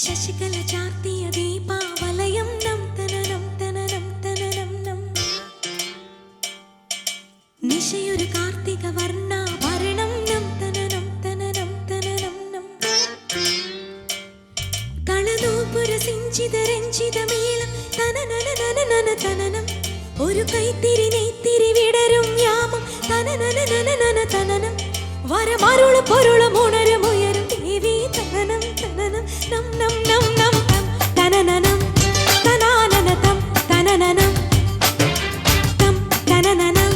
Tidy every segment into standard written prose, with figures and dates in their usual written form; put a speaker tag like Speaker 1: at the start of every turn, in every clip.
Speaker 1: ശശികല ചാർത്തിയ ദീപാവലയം നം തനനം തനനം തനനം നം നിശയൊരു കാർത്തിക വർണ്ണാഭരണം നം തനനം തനനം തനനം നം കളനൂപുര സിഞ്ചിത രഞ്ജിത മേളം തനനനനനനന തനനം ഒരു കൈത്തിരി നെയ്ത്തിരി വിടരും യാമം തനനനനനന തനനം വരമരുള പൊരുളും ഉണരുമുയരും ദേവി തനനം തനനം നം നം നം നം തനനനം തനാനനതം തനനനം തം തനനനം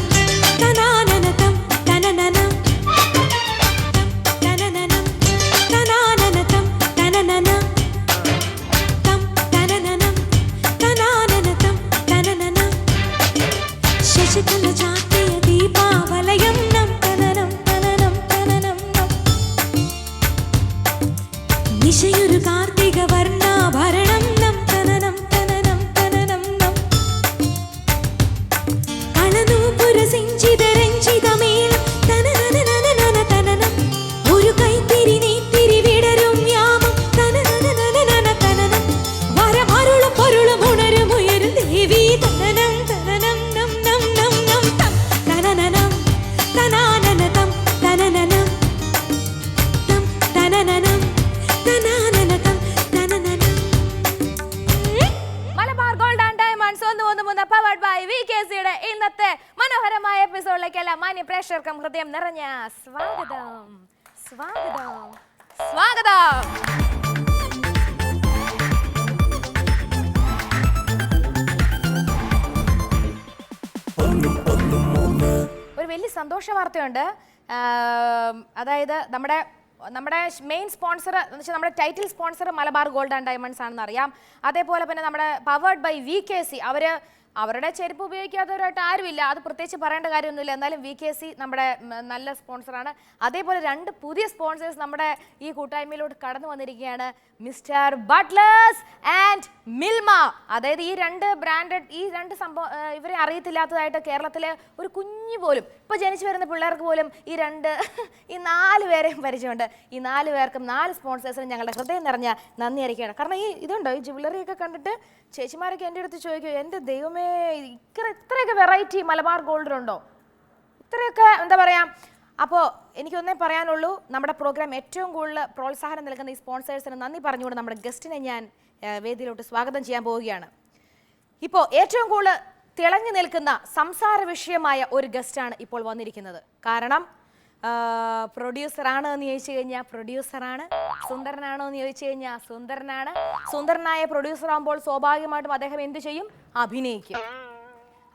Speaker 1: തനാനനതം തനനനം തനനനം തനാനനതം തനനനം തം തനനനം തനാനനതം തനനനം ശശികല ചാർത്തിയ ദീപാവലയം നം തനനം തനനം തനനം നം നിശയൊരു കാർത്തിക വർണ്ണാഭരണം നം തനനം തനനം തനനം നം കളനൂപുര സിഞ്ചിത രഞ്ജിത മേളം തനനനനനന തനനം ഒരു കൈത്തിരി നെയ്ത്തിരി വിടരും യാമം തനനനനനന തനനം വരമരുളും പൊരുളും ഉണരുമുയരും ദേവി തനനം തനനം നം നം നം നം തം തനനനം തനാനനതം തനനനം തം തനനനം തനാനനതം തനനനം
Speaker 2: Malabar gold and diamonds 113 powered by വികെസിയുടെ ഇന്നത്തെ മനോഹരമായ എപ്പിസോഡിലേക്ക് എല്ലാ മാന്യ പ്രേക്ഷകർക്കും ഹൃദയം നിറഞ്ഞ സ്വാഗതം സ്വാഗതം സ്വാഗതം. ഒരു വലിയ സന്തോഷ വാർത്തയുണ്ട്. അതായത് നമ്മുടെ മെയിൻ സ്പോൺസർ എന്ന് വെച്ചാൽ നമ്മുടെ title sponsor Malabar gold and diamonds ആണെന്ന് അറിയാം. അതേപോലെ തന്നെ നമ്മുടെ പവേർഡ് ബൈ വികെസി, അവരുടെ ചെരുപ്പ് ഉപയോഗിക്കാത്തവരായിട്ട് ആരുമില്ല, അത് പ്രത്യേകിച്ച് പറയേണ്ട കാര്യമൊന്നുമില്ല. എന്നാലും വികെസി നമ്മുടെ നല്ല സ്പോൺസറാണ്. അതേപോലെ രണ്ട് പുതിയ സ്പോൺസേഴ്സ് നമ്മുടെ ഈ കൂട്ടായ്മയിലോട്ട് കടന്നു വന്നിരിക്കുകയാണ്, മിസ്റ്റർ ബട്ട്ലേഴ്സ് ആൻഡ് മിൽമ. അതായത് ഈ രണ്ട് ബ്രാൻഡഡ്, ഈ രണ്ട് സംഭവം ഇവരെ അറിയത്തില്ലാത്തതായിട്ട് കേരളത്തിലെ ഒരു കുഞ്ഞു പോലും, ഇപ്പോൾ ജനിച്ചു വരുന്ന പിള്ളേർക്ക് പോലും ഈ 4 പേരെയും പരിചയമുണ്ട്. ഈ 4 പേർക്കും 4 സ്പോൺസേഴ്സിനും ഞങ്ങളുടെ ഹൃദയം നിറഞ്ഞ നന്ദി അറിയിക്കുകയാണ്. കാരണം ഇതുണ്ടോ, ഈ ജ്വല്ലറിയൊക്കെ കണ്ടിട്ട് ചേച്ചിമാരൊക്കെ എൻ്റെ അടുത്ത് ചോദിക്കും, എൻ്റെ ദൈവമേ ഇത്രയൊക്കെ വെറൈറ്റി മലബാർ ഗോൾഡിലുണ്ടോ, ഇത്രയൊക്കെ എന്താ പറയുക. അപ്പോൾ എനിക്കൊന്നേ പറയാനുള്ളൂ, നമ്മുടെ പ്രോഗ്രാം ഏറ്റവും കൂടുതൽ പ്രോത്സാഹനം നൽകുന്ന ഈ സ്പോൺസേഴ്സിന് നന്ദി പറഞ്ഞുകൊണ്ട് നമ്മുടെ ഗസ്റ്റിനെ ഞാൻ വേദിയിലോട്ട് സ്വാഗതം ചെയ്യാൻ പോവുകയാണ്. ഇപ്പോൾ ഏറ്റവും കൂടുതൽ തിളങ്ങി നിൽക്കുന്ന സംസാര വിഷയമായ ഒരു ഗസ്റ്റാണ് ഇപ്പോൾ വന്നിരിക്കുന്നത്. കാരണം പ്രൊഡ്യൂസറാണോ എന്ന് ചോദിച്ചു കഴിഞ്ഞാൽ പ്രൊഡ്യൂസറാണ്, സുന്ദരനാണോ എന്ന് ചോദിച്ചു കഴിഞ്ഞാൽ സുന്ദരനാണ്. സുന്ദരനായ പ്രൊഡ്യൂസർ ആകുമ്പോൾ സ്വാഭാവികമായിട്ടും അദ്ദേഹം എന്ത് ചെയ്യും, അഭിനയിക്കും.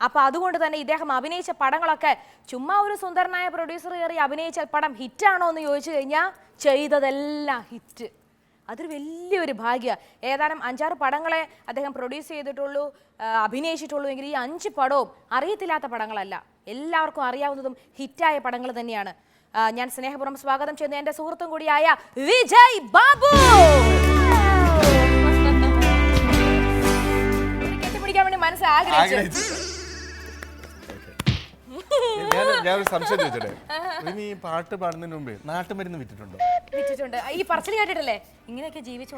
Speaker 2: അപ്പൊ അതുകൊണ്ട് തന്നെ ഇദ്ദേഹം അഭിനയിച്ച പടങ്ങളൊക്കെ ചുമ്മാ ഒരു സുന്ദരനായ പ്രൊഡ്യൂസർ കയറി അഭിനയിച്ച പടം ഹിറ്റാണോ എന്ന് ചോദിച്ചു കഴിഞ്ഞാൽ ചെയ്തതെല്ലാം ഹിറ്റ്. അതൊരു വലിയൊരു ഭാഗ്യ. ഏതാനും 5-6 പടങ്ങളെ അദ്ദേഹം പ്രൊഡ്യൂസ് ചെയ്തിട്ടുള്ളൂ, അഭിനയിച്ചിട്ടുള്ളൂ. എങ്കിൽ ഈ 5 പടവും അറിയത്തില്ലാത്ത പടങ്ങളല്ല, എല്ലാവർക്കും അറിയാവുന്നതും ഹിറ്റായ പടങ്ങൾ തന്നെയാണ്. ഞാൻ സ്നേഹപൂർവ്വം സ്വാഗതം ചെയ്യുന്ന എൻ്റെ സുഹൃത്തും കൂടിയായ വിജയ് ബാബു. കെട്ടിപ്പിടിക്കാൻ വേണ്ടി മനസ്സ് ആഗ്രഹിച്ചു.
Speaker 3: ഞാനൊരു സംശയം ചോദിച്ചോട്ടെ, ഇനി ഈ പാട്ട് പാടുന്നതിന് മുമ്പേ നാട്ടുമരുന്ന് വിറ്റിട്ടുണ്ടോ?
Speaker 2: വിറ്റിട്ടുണ്ട്. ഈ പറച്ചിൽ കേട്ടിട്ടില്ലേ, ഇങ്ങനെയൊക്കെ ജീവിച്ചു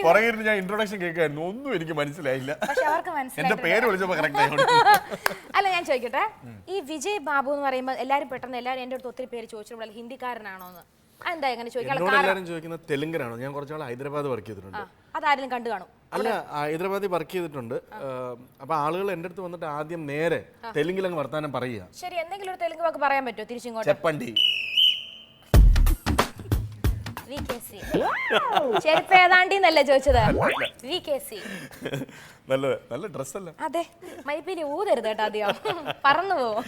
Speaker 3: പുറകിരുന്ന് ഞാൻ ഇൻട്രൊഡക്ഷൻ കേൾക്കായിരുന്നു, ഒന്നും എനിക്ക് മനസ്സിലായില്ല.
Speaker 2: പക്ഷെ അവർക്ക്
Speaker 3: എന്റെ പേര് വിളിച്ചപ്പോ കറക്റ്റ് ആയി.
Speaker 2: അല്ല, ഞാൻ ചോദിക്കട്ടെ, ഈ വിജയ് ബാബു എന്ന് പറയുമ്പോൾ എല്ലാരും എൻ്റെ അടുത്ത് ഒത്തിരി പേര് ചോദിച്ചിട്ടുണ്ടല്ലോ, ഹിന്ദിക്കാരനാണോ എന്ന്. എന്താ എങ്ങനെ
Speaker 3: എല്ലാവരും ചോദിക്കുന്നത് തെലുങ്കനാണോ? ഞാൻ കുറച്ചാൾ ഹൈദരാബാദ് വർക്ക് ചെയ്തിട്ടുണ്ട്.
Speaker 2: അതാരും കണ്ടു കാണും.
Speaker 3: അല്ല, ഹൈദരാബാദിൽ വർക്ക് ചെയ്തിട്ടുണ്ട്. അപ്പൊ ആളുകൾ എന്റെ അടുത്ത് വന്നിട്ട് ആദ്യം നേരെ തെലുങ്കിലങ്ങ് വർത്താനം പറയുക.
Speaker 2: ശരി, എന്തെങ്കിലും ഒരു തെലുങ്ക് വാക്ക് പറയാൻ പറ്റുമോ തിരിച്ചിങ്ങോട്ട്?
Speaker 3: ചെപ്പണ്ടി.
Speaker 2: ചെരുപ്പ് ഏതാണ്ടിന്നല്ലേ ചോദിച്ചത്? വികെസി
Speaker 3: നല്ല ഡ്രസ് അല്ല?
Speaker 2: അതെ, മൈപ്പീലി ഊതരുത് കേട്ടോ, അധികം പറന്നു പോവും.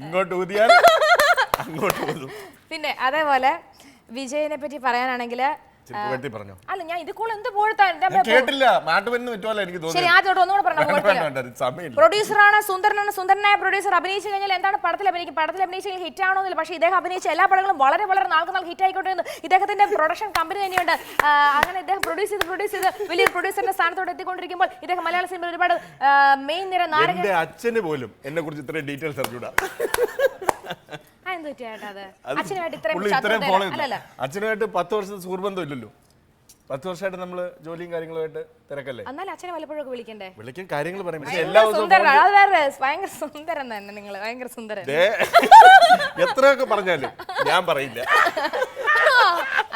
Speaker 3: ഇങ്ങോട്ട് ഊതിയാൽ അങ്ങോട്ട് ഊതും.
Speaker 2: പിന്നെ അതേപോലെ വിജയനെ പറ്റി പറയാനാണെങ്കിൽ, അല്ല ഞാൻ ഇത് കൂടെ എന്ത് പ്രൊഡ്യൂസറാണ്, സുന്ദരനായ പ്രൊഡ്യൂസർ. അഭിനയിച്ചു കഴിഞ്ഞാൽ എന്താണ് പടത്തിൽ അഭിനയിക്കും, പടത്തിൽ അഭിനയിച്ചു കഴിഞ്ഞാൽ ഹിറ്റ് ആണോ എന്നില്ല. പക്ഷേ ഇദ്ദേഹം അഭിനയിച്ച എല്ലാ പടങ്ങളും വളരെ വളരെ നാൾക്ക് നാൾ ഹിറ്റ് ആയിക്കോട്ടെ എന്ന് ഇദ്ദേഹത്തിന്റെ പ്രൊഡക്ഷൻ കമ്പനി തന്നെയുണ്ട്. അങ്ങനെ ഇദ്ദേഹം പ്രൊഡ്യൂസ് ചെയ്ത് വലിയൊരു പ്രൊഡ്യൂസറിന്റെ സ്ഥാനത്തോട് എത്തിക്കൊണ്ടിരിക്കുമ്പോൾ ഇദ്ദേഹം മലയാള സിനിമയിൽ ഒരുപാട് മെയിൻ നിര നാരക.
Speaker 3: അച്ഛന് പോലും എന്നെ കുറിച്ച് ഇത്രയും ഡീറ്റെയിൽസ് അറിഞ്ഞൂടാ.
Speaker 2: അച്ഛനുമായിട്ട് 10 വർഷത്തെ സുഹൃബന്ധം ഇല്ലല്ലോ.
Speaker 3: 10 വർഷമായിട്ട് നമ്മള് ജോലിയും കാര്യങ്ങളുമായിട്ട് തിരക്കല്ലേ.
Speaker 2: എന്നാലും അച്ഛനെ വല്ലപ്പോഴൊക്കെ വിളിക്കണ്ടേ?
Speaker 3: വിളിക്കും, കാര്യങ്ങൾ പറയും. പക്ഷെ എല്ലാ ദിവസവും
Speaker 2: സുന്ദരൻ, അത് വേറെ ഭയങ്കര സുന്ദരൻ തന്നെ നിങ്ങള്, ഭയങ്കര സുന്ദരൻ.
Speaker 3: എത്രയൊക്കെ പറഞ്ഞാലും ഞാൻ പറയില്ല.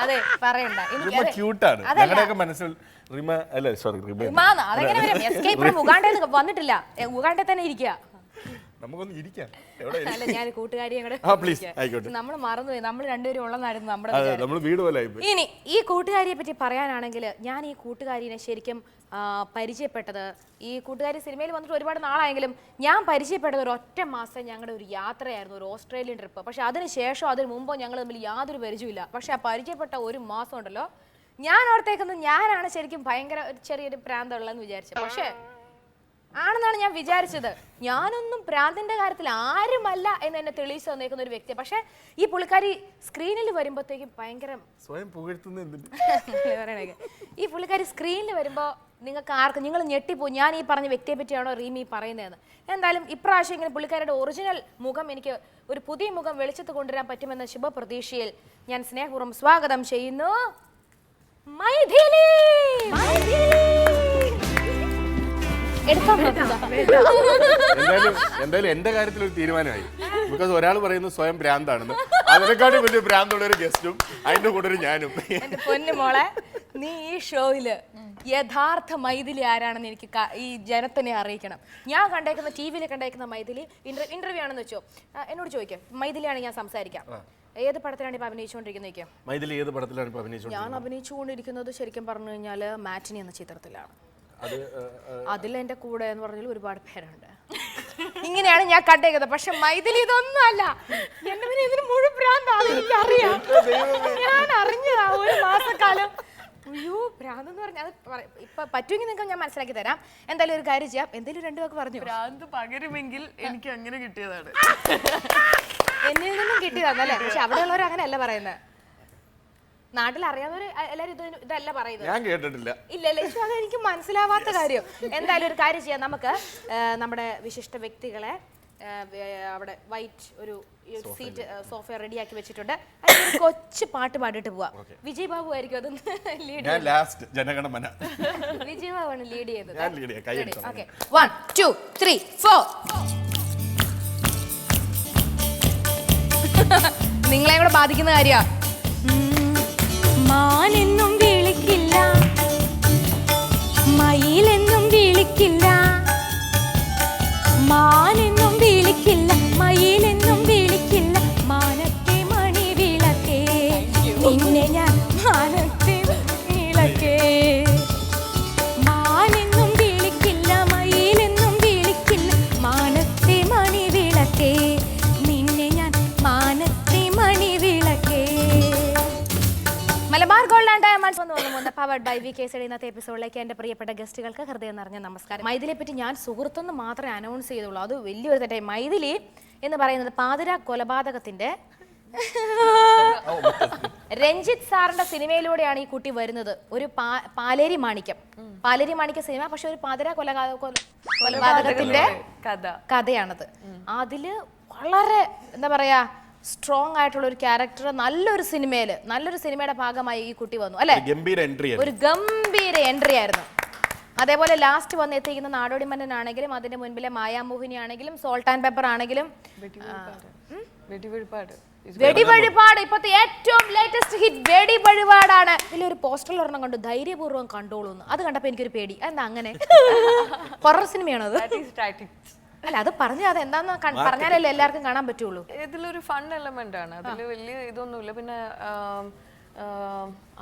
Speaker 2: അതെ പറയണ്ട.
Speaker 3: റിമ ക്യൂട്ടാണ്. ഞങ്ങളുടെയൊക്കെ മനസ്സിൽ റിമ അല്ല, സോറി റിമ
Speaker 2: അതെങ്ങനെ വരും? എസ്കേപ്പ് ഫ്രം ഉഗാണ്ടയിൽ വന്നിട്ടില്ല, ഉഗാണ്ടയിൽ തന്നെ ഇരിക്കുക.
Speaker 3: നമുക്കൊന്ന് ഇരിക്കാം.
Speaker 2: അല്ല, ഞാൻ കൂട്ടുകാരിയെ നമ്മൾ മറന്നുപോയി, നമ്മൾ രണ്ടുപേരും ഉള്ളതായിരുന്നു നമ്മുടെ. ഇനി ഈ കൂട്ടുകാരിയെ പറ്റി പറയാനാണെങ്കിൽ, ഞാൻ ഈ കൂട്ടുകാരിനെ ശരിക്കും പരിചയപ്പെട്ടത്, ഈ കൂട്ടുകാരി സിനിമയിൽ വന്നിട്ട് ഒരുപാട് നാളായെങ്കിലും ഞാൻ പരിചയപ്പെട്ടത് ഒരു ഒറ്റ മാസം ഞങ്ങളുടെ ഒരു യാത്രയായിരുന്നു, ഒരു ഓസ്ട്രേലിയൻ ട്രിപ്പ്. പക്ഷെ അതിന് ശേഷം അതിന് മുമ്പോ ഞങ്ങൾ തമ്മിൽ യാതൊരു പരിചയമില്ല. പക്ഷെ ആ പരിചയപ്പെട്ട ഒരു മാസം ഉണ്ടല്ലോ, ഞാൻ ഓർത്തേക്കുന്നത് ഞാനാണ് ശരിക്കും ഭയങ്കര ഒരു ചെറിയൊരു പ്രാന്തമുള്ളതെന്ന് വിചാരിച്ചത്. പക്ഷേ ആണെന്നാണ് ഞാൻ വിചാരിച്ചത്. ഞാനൊന്നും പ്രാന്തിന്റെ കാര്യത്തിൽ ആരുമല്ല എന്ന് എന്നെ തെളിയിച്ചു തന്നേക്കുന്ന ഒരു വ്യക്തി. പക്ഷെ ഈ പുള്ളിക്കാരി സ്ക്രീനിൽ വരുമ്പോഴത്തേക്കും ഭയങ്കര
Speaker 3: സ്വയം പുകഴ്ത്തുന്ന
Speaker 2: ഈ പുള്ളിക്കാരി സ്ക്രീനിൽ വരുമ്പോൾ നിങ്ങൾക്ക് ആർക്കും നിങ്ങൾ ഞെട്ടിപ്പോയി, ഞാൻ ഈ പറഞ്ഞ വ്യക്തിയെ പറ്റിയാണോ റീമി പറയുന്നതെന്ന്. എന്തായാലും ഇപ്രാവശ്യം ഇങ്ങനെ പുള്ളിക്കാരുടെ ഒറിജിനൽ മുഖം എനിക്ക് ഒരു പുതിയ മുഖം വെളിച്ചത്ത് കൊണ്ടുവരാൻ പറ്റുമെന്ന ശുഭപ്രതീക്ഷയിൽ ഞാൻ സ്നേഹപൂർവ്വം സ്വാഗതം ചെയ്യുന്നു മൈഥിലി.
Speaker 3: എന്തായാലും എന്റെ കാര്യത്തിൽ ഒരു തീരുമാനമായി. ബിക്കോസ് ഒരാൾ പറയുന്നത് സ്വയം ഭ്രാന്താണെന്ന്, അതിനെക്കാട്ടും വലിയ ഭ്രാന്തുള്ള ഒരു ഗസ്റ്റും അതിന്റെ കൂടെ ഒരു ഞാനും.
Speaker 2: എന്റെ പൊന്നു മോളെ, നീ ഈ ഷോയില് യഥാർത്ഥ മൈഥിലി ആരാണെന്ന് എനിക്ക് ഈ ജനത്തിനെ അറിയിക്കണം. ഞാൻ കണ്ടേക്കുന്ന ടി.വിയിൽ കണ്ടേക്കുന്ന മൈഥിലി ഇന്റർവ്യൂ ആണെന്ന് വെച്ചോ, എന്നോട് ചോദിക്കാം മൈഥിലിയാണ് ഞാൻ സംസാരിക്കാം, ഏത് പടത്തിലാണ് ഇപ്പൊ അഭിനയിച്ചുകൊണ്ടിരിക്കുന്നത്?
Speaker 3: മൈഥിലി ഏത് പടത്തിലാണ് ഇപ്പൊ അഭിനയിച്ചുകൊണ്ടിരിക്കുന്നത്?
Speaker 2: ഞാൻ അഭിനയിച്ചുകൊണ്ടിരിക്കുന്നത് ശരിക്കും പറഞ്ഞു കഴിഞ്ഞാൽ മാറ്റിനി എന്ന ചിത്രത്തിലാണ്. അതിൽ എന്റെ കൂടെ എന്ന് പറഞ്ഞാൽ ഒരുപാട് പേരുണ്ട്. ഇങ്ങനെയാണ് ഞാൻ കണ്ടേക്കുന്നത്. പക്ഷെ മൈഥിലി ഇതൊന്നും അല്ല, എന്നെ ഇതിന് മുഴുവൻ ഭ്രാന്താണ് എനിക്കറിയാം. ഞാൻ അറിഞ്ഞതാ ഒരു മാസക്കാലം. അയ്യോ ഭ്രാന്ത് എന്ന് പറഞ്ഞാൽ അത് ഇപ്പൊ പറ്റുമെങ്കിൽ നിങ്ങൾക്ക് ഞാൻ മനസ്സിലാക്കി തരാം. എന്തായാലും ഒരു കാര്യം ചെയ്യാം, എന്തെങ്കിലും രണ്ടു വാക്ക് പറഞ്ഞു.
Speaker 4: ഭ്രാന്ത് പകരുമെങ്കിൽ എനിക്ക് അങ്ങനെ കിട്ടിയതാണ്,
Speaker 2: എന്നിൽ നിന്നും കിട്ടിയതാണല്ലേ. പക്ഷെ അവിടെയുള്ളവർ അങ്ങനെയല്ല പറയുന്നത്. നാട്ടിൽ അറിയാവുന്നവര് എല്ലാരും ഇതല്ല പറയുന്നത്.
Speaker 3: ഞാൻ കേട്ടിട്ടില്ല.
Speaker 2: ഇല്ല അത് എനിക്ക് മനസ്സിലാവാത്ത കാര്യം. എന്തായാലും ഒരു കാര്യം ചെയ്യാം, നമുക്ക് നമ്മുടെ വിശിഷ്ട വ്യക്തികളെ അവിടെ വൈറ്റ് ഒരു സീറ്റ് സോഫ റെഡിയാക്കി വെച്ചിട്ടുണ്ട്. അതിൽ കൊച്ചു പാട്ട് പാടിയിട്ട് പോവാം. വിജയ് ബാബു ആയിരിക്കും അത് ലീഡ് ചെയ്യുന്നത്. വിജയ് ബാബു ആണ് ലീഡ് ചെയ്യുന്നത്. ഓക്കെ 1 2 3 4. നിങ്ങളെ കൂടെ ബാധിക്കുന്ന കാര്യമാണ്.
Speaker 1: മാനെന്നും വിളിക്കില്ല, മയിലെന്നും വിളിക്കില്ല, മാനെന്നും വിളിക്കില്ല, മയിലെന്നും വിളിക്കില്ല, മാനത്തെ മണി വിളക്കേ നിന്നെ ഞാൻ മാനത്തെ വിളക്കേ. മാനെന്നും വിളിക്കില്ല, മയിലെന്നും വിളിക്കില്ല, മാനത്തെ മണി വിളക്കേ നിന്നെ ഞാൻ മാനത്തെ മണി വിളക്കേ.
Speaker 2: മലബാർ ഗോൾഡ് ആൻഡ് ഡയമണ്ട്സ് വന്നു പവർഡ് ബൈ VKC ഇന്നത്തെ എപ്പിസോഡിലേക്ക് എൻ്റെ പ്രിയപ്പെട്ട ഗസ്റ്റുകൾക്ക് ഹൃദയം നിറഞ്ഞ നമസ്കാരം. മൈഥിലിയെ പറ്റി ഞാൻ സുഹൃത്തെന്ന് മാത്രമേ അനൗൺസ് ചെയ്തുള്ളൂ, അത് വലിയൊരു തെറ്റായി. മൈഥിലി എന്ന് പറയുന്നത് പാതിര കൊലപാതകത്തിന്റെ രഞ്ജിത്ത് സാറിന്റെ സിനിമയിലൂടെയാണ് ഈ കുട്ടി വരുന്നത്. ഒരു പാലേരി മാണിക്യം സിനിമ, പക്ഷെ ഒരു പാതിര കൊലപാതകത്തിന്റെ കഥയാണത്. അതില് വളരെ എന്താ പറയാ സ്ട്രോങ് ആയിട്ടുള്ള ഒരു ക്യാരക്ടർ നല്ലൊരു സിനിമയുടെ ഭാഗമായി ഈ കുട്ടി വന്നു അല്ലെ. ഒരു ഗംഭീര എൻട്രി ആയിരുന്നു. അതേപോലെ ലാസ്റ്റ് വന്ന് എത്തിക്കുന്ന നാടോടി മന്നൻ ആണെങ്കിലും അതിന്റെ മുൻപിലെ മായാമോഹിനി ആണെങ്കിലും സോൾട്ട് ആൻഡ് പെപ്പർ ആണെങ്കിലും വെടിവഴിപാട് ഇപ്പത്തെ ഏറ്റവും ലേറ്റസ്റ്റ് ഹിറ്റ് വെടിവഴിപാടാണ്. ഇതിലൊരു പോസ്റ്ററിൽ ഒരെണ്ണം കണ്ടു, ധൈര്യപൂർവ്വം കണ്ടോളൂ. അത് കണ്ടപ്പോ എനിക്കൊരു പേടി. എന്താ അങ്ങനെ? ഹൊറർ സിനിമയാണോ അത്? അല്ല അത് പറഞ്ഞ അത് എന്താന്ന് പറഞ്ഞാലല്ലേ എല്ലാവർക്കും കാണാൻ പറ്റുള്ളൂ.
Speaker 4: ഇതിലൊരു ഫൺ എലമെന്റ് ആണ്, അതില് വലിയ ഇതൊന്നുമില്ല. പിന്നെ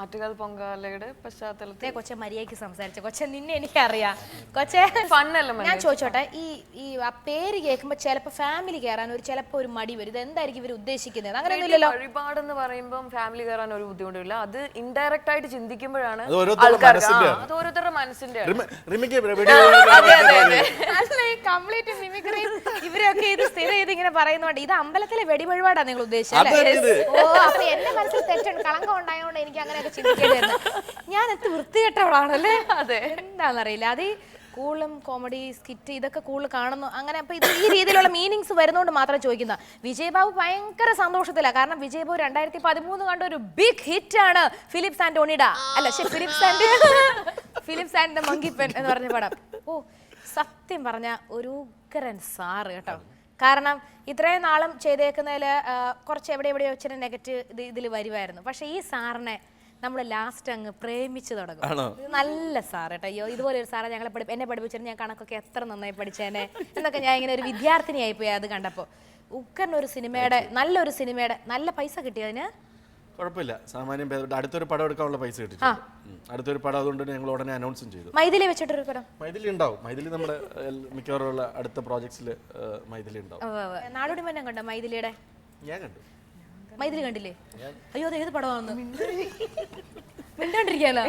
Speaker 4: ആറ്റുകാൽ പൊങ്കാലയുടെ പശ്ചാത്തലത്തിൽ
Speaker 2: കൊച്ചെ മര്യാദയ്ക്ക് സംസാരിച്ച കൊച്ചെ നിന്നെ എനിക്കറിയാം. കൊച്ചെ ഞാൻ ചോദിച്ചോട്ടെ, ഈ ആ പേര് കേൾക്കുമ്പോ ചിലപ്പോ ഫാമിലി കയറാൻ ചിലപ്പോ ഒരു മടി വരും. ഇത് എന്തായിരിക്കും ഇവർ ഉദ്ദേശിക്കുന്നത്? അങ്ങനെയൊന്നുമില്ലല്ലോ.
Speaker 4: വഴിപാടെന്ന് പറയുമ്പോൾ ഫാമിലി കയറാൻ ഒരു ബുദ്ധിമുട്ടില്ല. അത് ഇൻഡയറക്റ്റ് ആയിട്ട് ചിന്തിക്കുമ്പോഴാണ് അത് ഓരോരുത്തരുടെ മനസ്സിന്റെ.
Speaker 2: കംപ്ലീറ്റ് മിമിക്രി ഇവരൊക്കെ ഇത് സ്ഥിരം ചെയ്ത് ഇങ്ങനെ പറയുന്നോണ്ട് ഇത് അമ്പലത്തിലെ വെടിവഴിപാടാണ് നിങ്ങൾ ഉദ്ദേശിച്ചത്. ഓ അപ്പൊ എന്റെ മനസ്സിൽ തെറ്റുണ്ട്, കളങ്കം ഉണ്ടായതുകൊണ്ട് എനിക്ക് അങ്ങനെയൊക്കെ ചിന്തിക്കേണ്ടി വരുന്നത്. ഞാൻ എത്ര വൃത്തികെട്ടവളാണല്ലേ.
Speaker 4: അതെ
Speaker 2: എന്താണെന്നറിയില്ല. അത് കൂടുതലും കോമഡി സ്കിറ്റ് ഇതൊക്കെ കൂടുതൽ കാണുന്നു അങ്ങനെ അപ്പൊ ഇത് ഈ രീതിയിലുള്ള മീനിങ്സ് വരുന്നതുകൊണ്ട് മാത്രം ചോദിക്കുന്ന. വിജയബാബു ഭയങ്കര സന്തോഷത്തിലാണ്. കാരണം വിജയബാബു 2013 കണ്ട ഒരു ബിഗ് ഹിറ്റ് ആണ് ഫിലിപ്സ് ആൻഡ് ടോണിഡ അല്ല ഫിലിപ്സ് ആൻഡ് മങ്കി പെൻ എന്ന് പറഞ്ഞ പടം. ഓ സത്യം പറഞ്ഞ ഒരു ഉഗ്രൻ സാറ് കേട്ടോ. കാരണം ഇത്രയും നാളും ചെയ്തേക്കുന്നതിൽ കുറച്ച് എവിടെയോ ഇച്ചിരി നെഗറ്റീവ് ഇതിൽ വരുമായിരുന്നു. പക്ഷെ ഈ സാറിനെ നമ്മൾ ലാസ്റ്റ് അങ്ങ് പ്രേമിച്ചു തുടങ്ങും. നല്ല സാർ കേട്ടോ. അയ്യോ ഇതുപോലെ ഒരു സാറെ ഞങ്ങളെ എന്നെ പഠിപ്പിച്ചിട്ട് ഞാൻ കണക്കൊക്കെ എത്ര നന്നായി പഠിച്ചേനെ എന്നൊക്കെ ഞാൻ ഇങ്ങനെ ഒരു വിദ്യാർത്ഥിനിയായി പോയി അത് കണ്ടപ്പോൾ. ഉക്കറിന് ഒരു സിനിമയുടെ നല്ലൊരു സിനിമയുടെ നല്ല പൈസ കിട്ടിയതിന്
Speaker 3: കുഴപ്പമില്ല. സാമാന്യം അടുത്തൊരു പടം എടുക്കാനുള്ള പൈസ കിട്ടിയിട്ടുണ്ട്. അടുത്തൊരു പടം അതുകൊണ്ട് ഞങ്ങൾ ഉടനെ അനൗൺസും ചെയ്തു.
Speaker 2: മൈഥിലി വെച്ചിട്ടൊരു പടം
Speaker 3: മൈഥിലി ഉണ്ടാവും. മൈഥിലി നമ്മുടെ മിക്കവാറുള്ള അടുത്ത പ്രോജക്ട്സിൽ മൈഥിലി ഉണ്ടാവും.
Speaker 2: നാടോടി മന്നം കണ്ടോ മൈഥിലിയുടെ?
Speaker 3: ഞാൻ കണ്ടു.
Speaker 2: മൈഥിലി കണ്ടില്ലേ? അയ്യോ അത് ഏത് പടമാണെന്ന് മിണ്ടാണ്ടിരിക്കാലോ.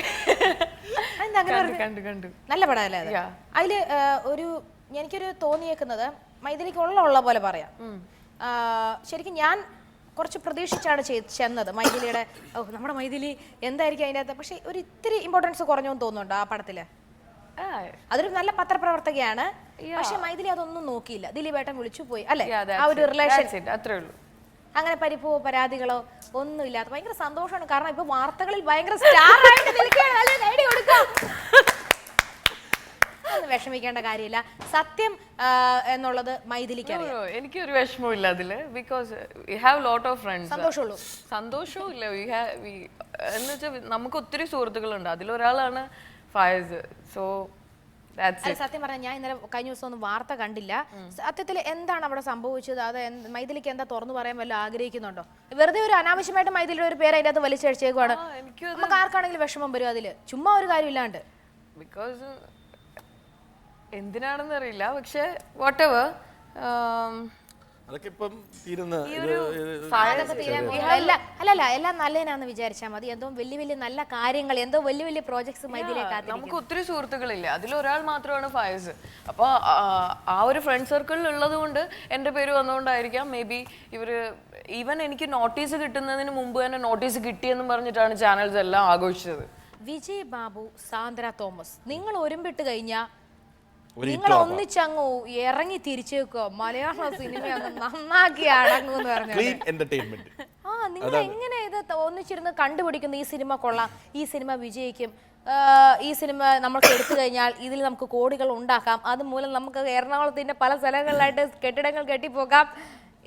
Speaker 2: നല്ല പടമല്ലേ അത്? അതില് ഒരു എനിക്കൊരു തോന്നിയേക്കുന്നത് മൈഥിലിക്ക് ഉള്ള പോലെ പറയാം. ശരിക്കും ഞാൻ കുറച്ച് പ്രതീക്ഷിച്ചാണ് ചെന്നത് മൈഥിലിയുടെ. നമ്മുടെ മൈഥിലി എന്തായിരിക്കും അതിൻ്റെ അകത്ത്. പക്ഷെ ഒരു ഇത്തിരി ഇമ്പോർട്ടൻസ് കുറഞ്ഞോന്ന് തോന്നുന്നുണ്ടോ ആ പടത്തില്? അതൊരു നല്ല പത്രപ്രവർത്തകയാണ്. പക്ഷെ മൈഥിലി അതൊന്നും നോക്കിയില്ല. ദിലീപേട്ടൻ വിളിച്ചു പോയി അല്ലെ? ആ ഒരു റിലേഷൻ
Speaker 4: അത്രേ ഉള്ളൂ.
Speaker 2: അങ്ങനെ പരിഭവോ പരാതികളോ ഒന്നും ഇല്ലാത്ത ഭയങ്കര സന്തോഷമാണ്. കാരണം ഇപ്പൊ വാർത്തകളിൽ ഭയങ്കര സ്റ്റാർ ആയിട്ട് നിൽക്കുകയാണ്. ഒന്നും വിഷമിക്കേണ്ട കാര്യമില്ല. സത്യം എന്നുള്ളത് മൈഥിലിക്ക് അറിയാം.
Speaker 4: എനിക്കൊരു വിഷമവും ഇല്ല അതില്. Because you have lot of friends.
Speaker 2: സന്തോഷമുള്ളൂ.
Speaker 4: സന്തോഷവും ഇല്ല എന്ന് വെച്ചാൽ നമുക്ക് ഒത്തിരി സുഹൃത്തുക്കളുണ്ട്. അതിലൊരാളാണ് ഫയസ്. സോ
Speaker 2: സത്യം പറഞ്ഞാൽ ഞാൻ ഇന്നലെ കഴിഞ്ഞ ദിവസം ഒന്നും വാർത്ത കണ്ടില്ല. സത്യത്തിൽ എന്താണ് അവിടെ സംഭവിച്ചത്? അത് മൈഥിലിക്ക് എന്താ തുറന്നു പറയാൻ വല്ല ആഗ്രഹിക്കുന്നുണ്ടോ? വെറുതെ ഒരു അനാവശ്യമായിട്ട് മൈഥിലിയുടെ ഒരു പേര് അതിൻ്റെ അകത്ത് വലിച്ചഴിച്ചേക്കുവാണ്. നമുക്ക് ആർക്കാണെങ്കിലും വിഷമം വരും അതില്. ചുമ്മാ ഒരു കാര്യമില്ലാണ്ട്.
Speaker 4: ബിക്കോസ് എന്തിനാണെന്ന് അറിയില്ല. പക്ഷെ വാട്ട് എവർ
Speaker 3: അതൊക്കെ ഇപ്പം തീരുന്ന
Speaker 2: അല്ലല്ല എല്ലാം നല്ലതിനാന്ന് വിചാരിച്ചാൽ മതി. എന്തോ വലിയ വലിയ നല്ല കാര്യങ്ങൾ എന്തോ വലിയ വലിയ പ്രോജക്ട്സ് മൈഥിലിയെ
Speaker 4: നമുക്ക് ഒത്തിരി സുഹൃത്തുക്കളില്ല. അതിലൊരാൾ മാത്രമാണ് ഫയസ്. അപ്പോൾ ആ ഒരു ഫ്രണ്ട് സർക്കിളിൽ ഉള്ളത് കൊണ്ട് എൻ്റെ പേര് വന്നുകൊണ്ടായിരിക്കാം മേ ബി ഇവര് ഈവൻ എനിക്ക് നോട്ടീസ് കിട്ടുന്നതിന് മുമ്പ് തന്നെ നോട്ടീസ് കിട്ടിയെന്നും പറഞ്ഞിട്ടാണ് ചാനൽസ് എല്ലാം ആഘോഷിച്ചത്.
Speaker 2: വിജയ് ബാബു, സാന്ദ്ര തോമസ് നിങ്ങൾ ഒരുമ്പിട്ട് കഴിഞ്ഞാൽ നിങ്ങൾ ഒന്നിച്ചങ്ങ് ഇറങ്ങി തിരിച്ചേക്കോ മലയാള സിനിമ നന്നാക്കി അടങ്ങുമെന്ന് പറഞ്ഞു. നിങ്ങൾ എങ്ങനെ ഇത് ഒന്നിച്ചിരുന്ന് കണ്ടുപിടിക്കുന്നു? ഈ സിനിമ കൊള്ളാം, ഈ സിനിമ വിജയിക്കും, ഈ സിനിമ നമുക്ക് എടുത്തു കഴിഞ്ഞാൽ ഇതിൽ നമുക്ക് കോടികൾ ഉണ്ടാക്കാം, അതുമൂലം നമുക്ക് എറണാകുളത്തിന്റെ പല സ്ഥലങ്ങളിലായിട്ട് കെട്ടിടങ്ങൾ കെട്ടിപ്പോകാം.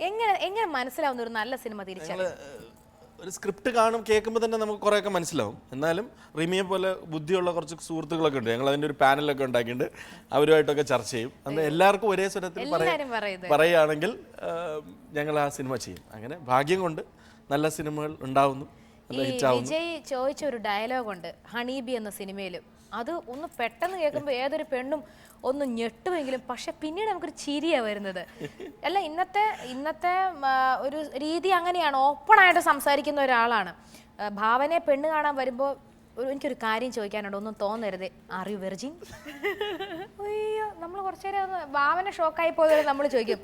Speaker 2: എങ്ങനെ മനസ്സിലാവുന്ന ഒരു നല്ല സിനിമ തിരിച്ചറിയാം?
Speaker 3: ഒരു സ്ക്രിപ്റ്റ് കാണും കേൾക്കുമ്പോൾ തന്നെ നമുക്ക് കുറേയൊക്കെ മനസ്സിലാവും. എന്നാലും റിമിയെ പോലെ ബുദ്ധിയുള്ള കുറച്ച് സുഹൃത്തുക്കളൊക്കെ ഉണ്ട്. ഞങ്ങൾ അതിൻ്റെ ഒരു പാനലൊക്കെ ഉണ്ടാക്കിയിട്ട് അവരുമായിട്ടൊക്കെ ചർച്ച ചെയ്യും. അന്ന് എല്ലാവർക്കും ഒരേ സ്വരത്തിൽ പറയുകയാണെങ്കിൽ ഞങ്ങൾ ആ സിനിമ ചെയ്യും. അങ്ങനെ ഭാഗ്യം കൊണ്ട് നല്ല സിനിമകൾ ഉണ്ടാവുന്നു.
Speaker 2: വിജയ് ചോദിച്ച ഒരു ഡയലോഗുണ്ട് ഹണീബി എന്ന സിനിമയിൽ. അത് ഒന്ന് പെട്ടെന്ന് കേൾക്കുമ്പോൾ ഏതൊരു പെണ്ണും ഒന്ന് ഞെട്ടുമെങ്കിലും പക്ഷെ പിന്നീട് നമുക്കൊരു ചിരിയാണ് വരുന്നത്. അല്ല ഇന്നത്തെ ഒരു രീതി അങ്ങനെയാണ്. ഓപ്പണായിട്ട് സംസാരിക്കുന്ന ഒരാളാണ്. ഭാവനയെ പെണ്ണ് കാണാൻ വരുമ്പോൾ എനിക്കൊരു കാര്യം ചോദിക്കാനുണ്ട്, ഒന്നും തോന്നരുത്, ആർ യു വെർജിൻ? അയ്യോ നമ്മൾ കുറച്ചു നേരം ഭാവന ഷോക്കായി പോയതുകൊണ്ട് നമ്മൾ ചോദിക്കും.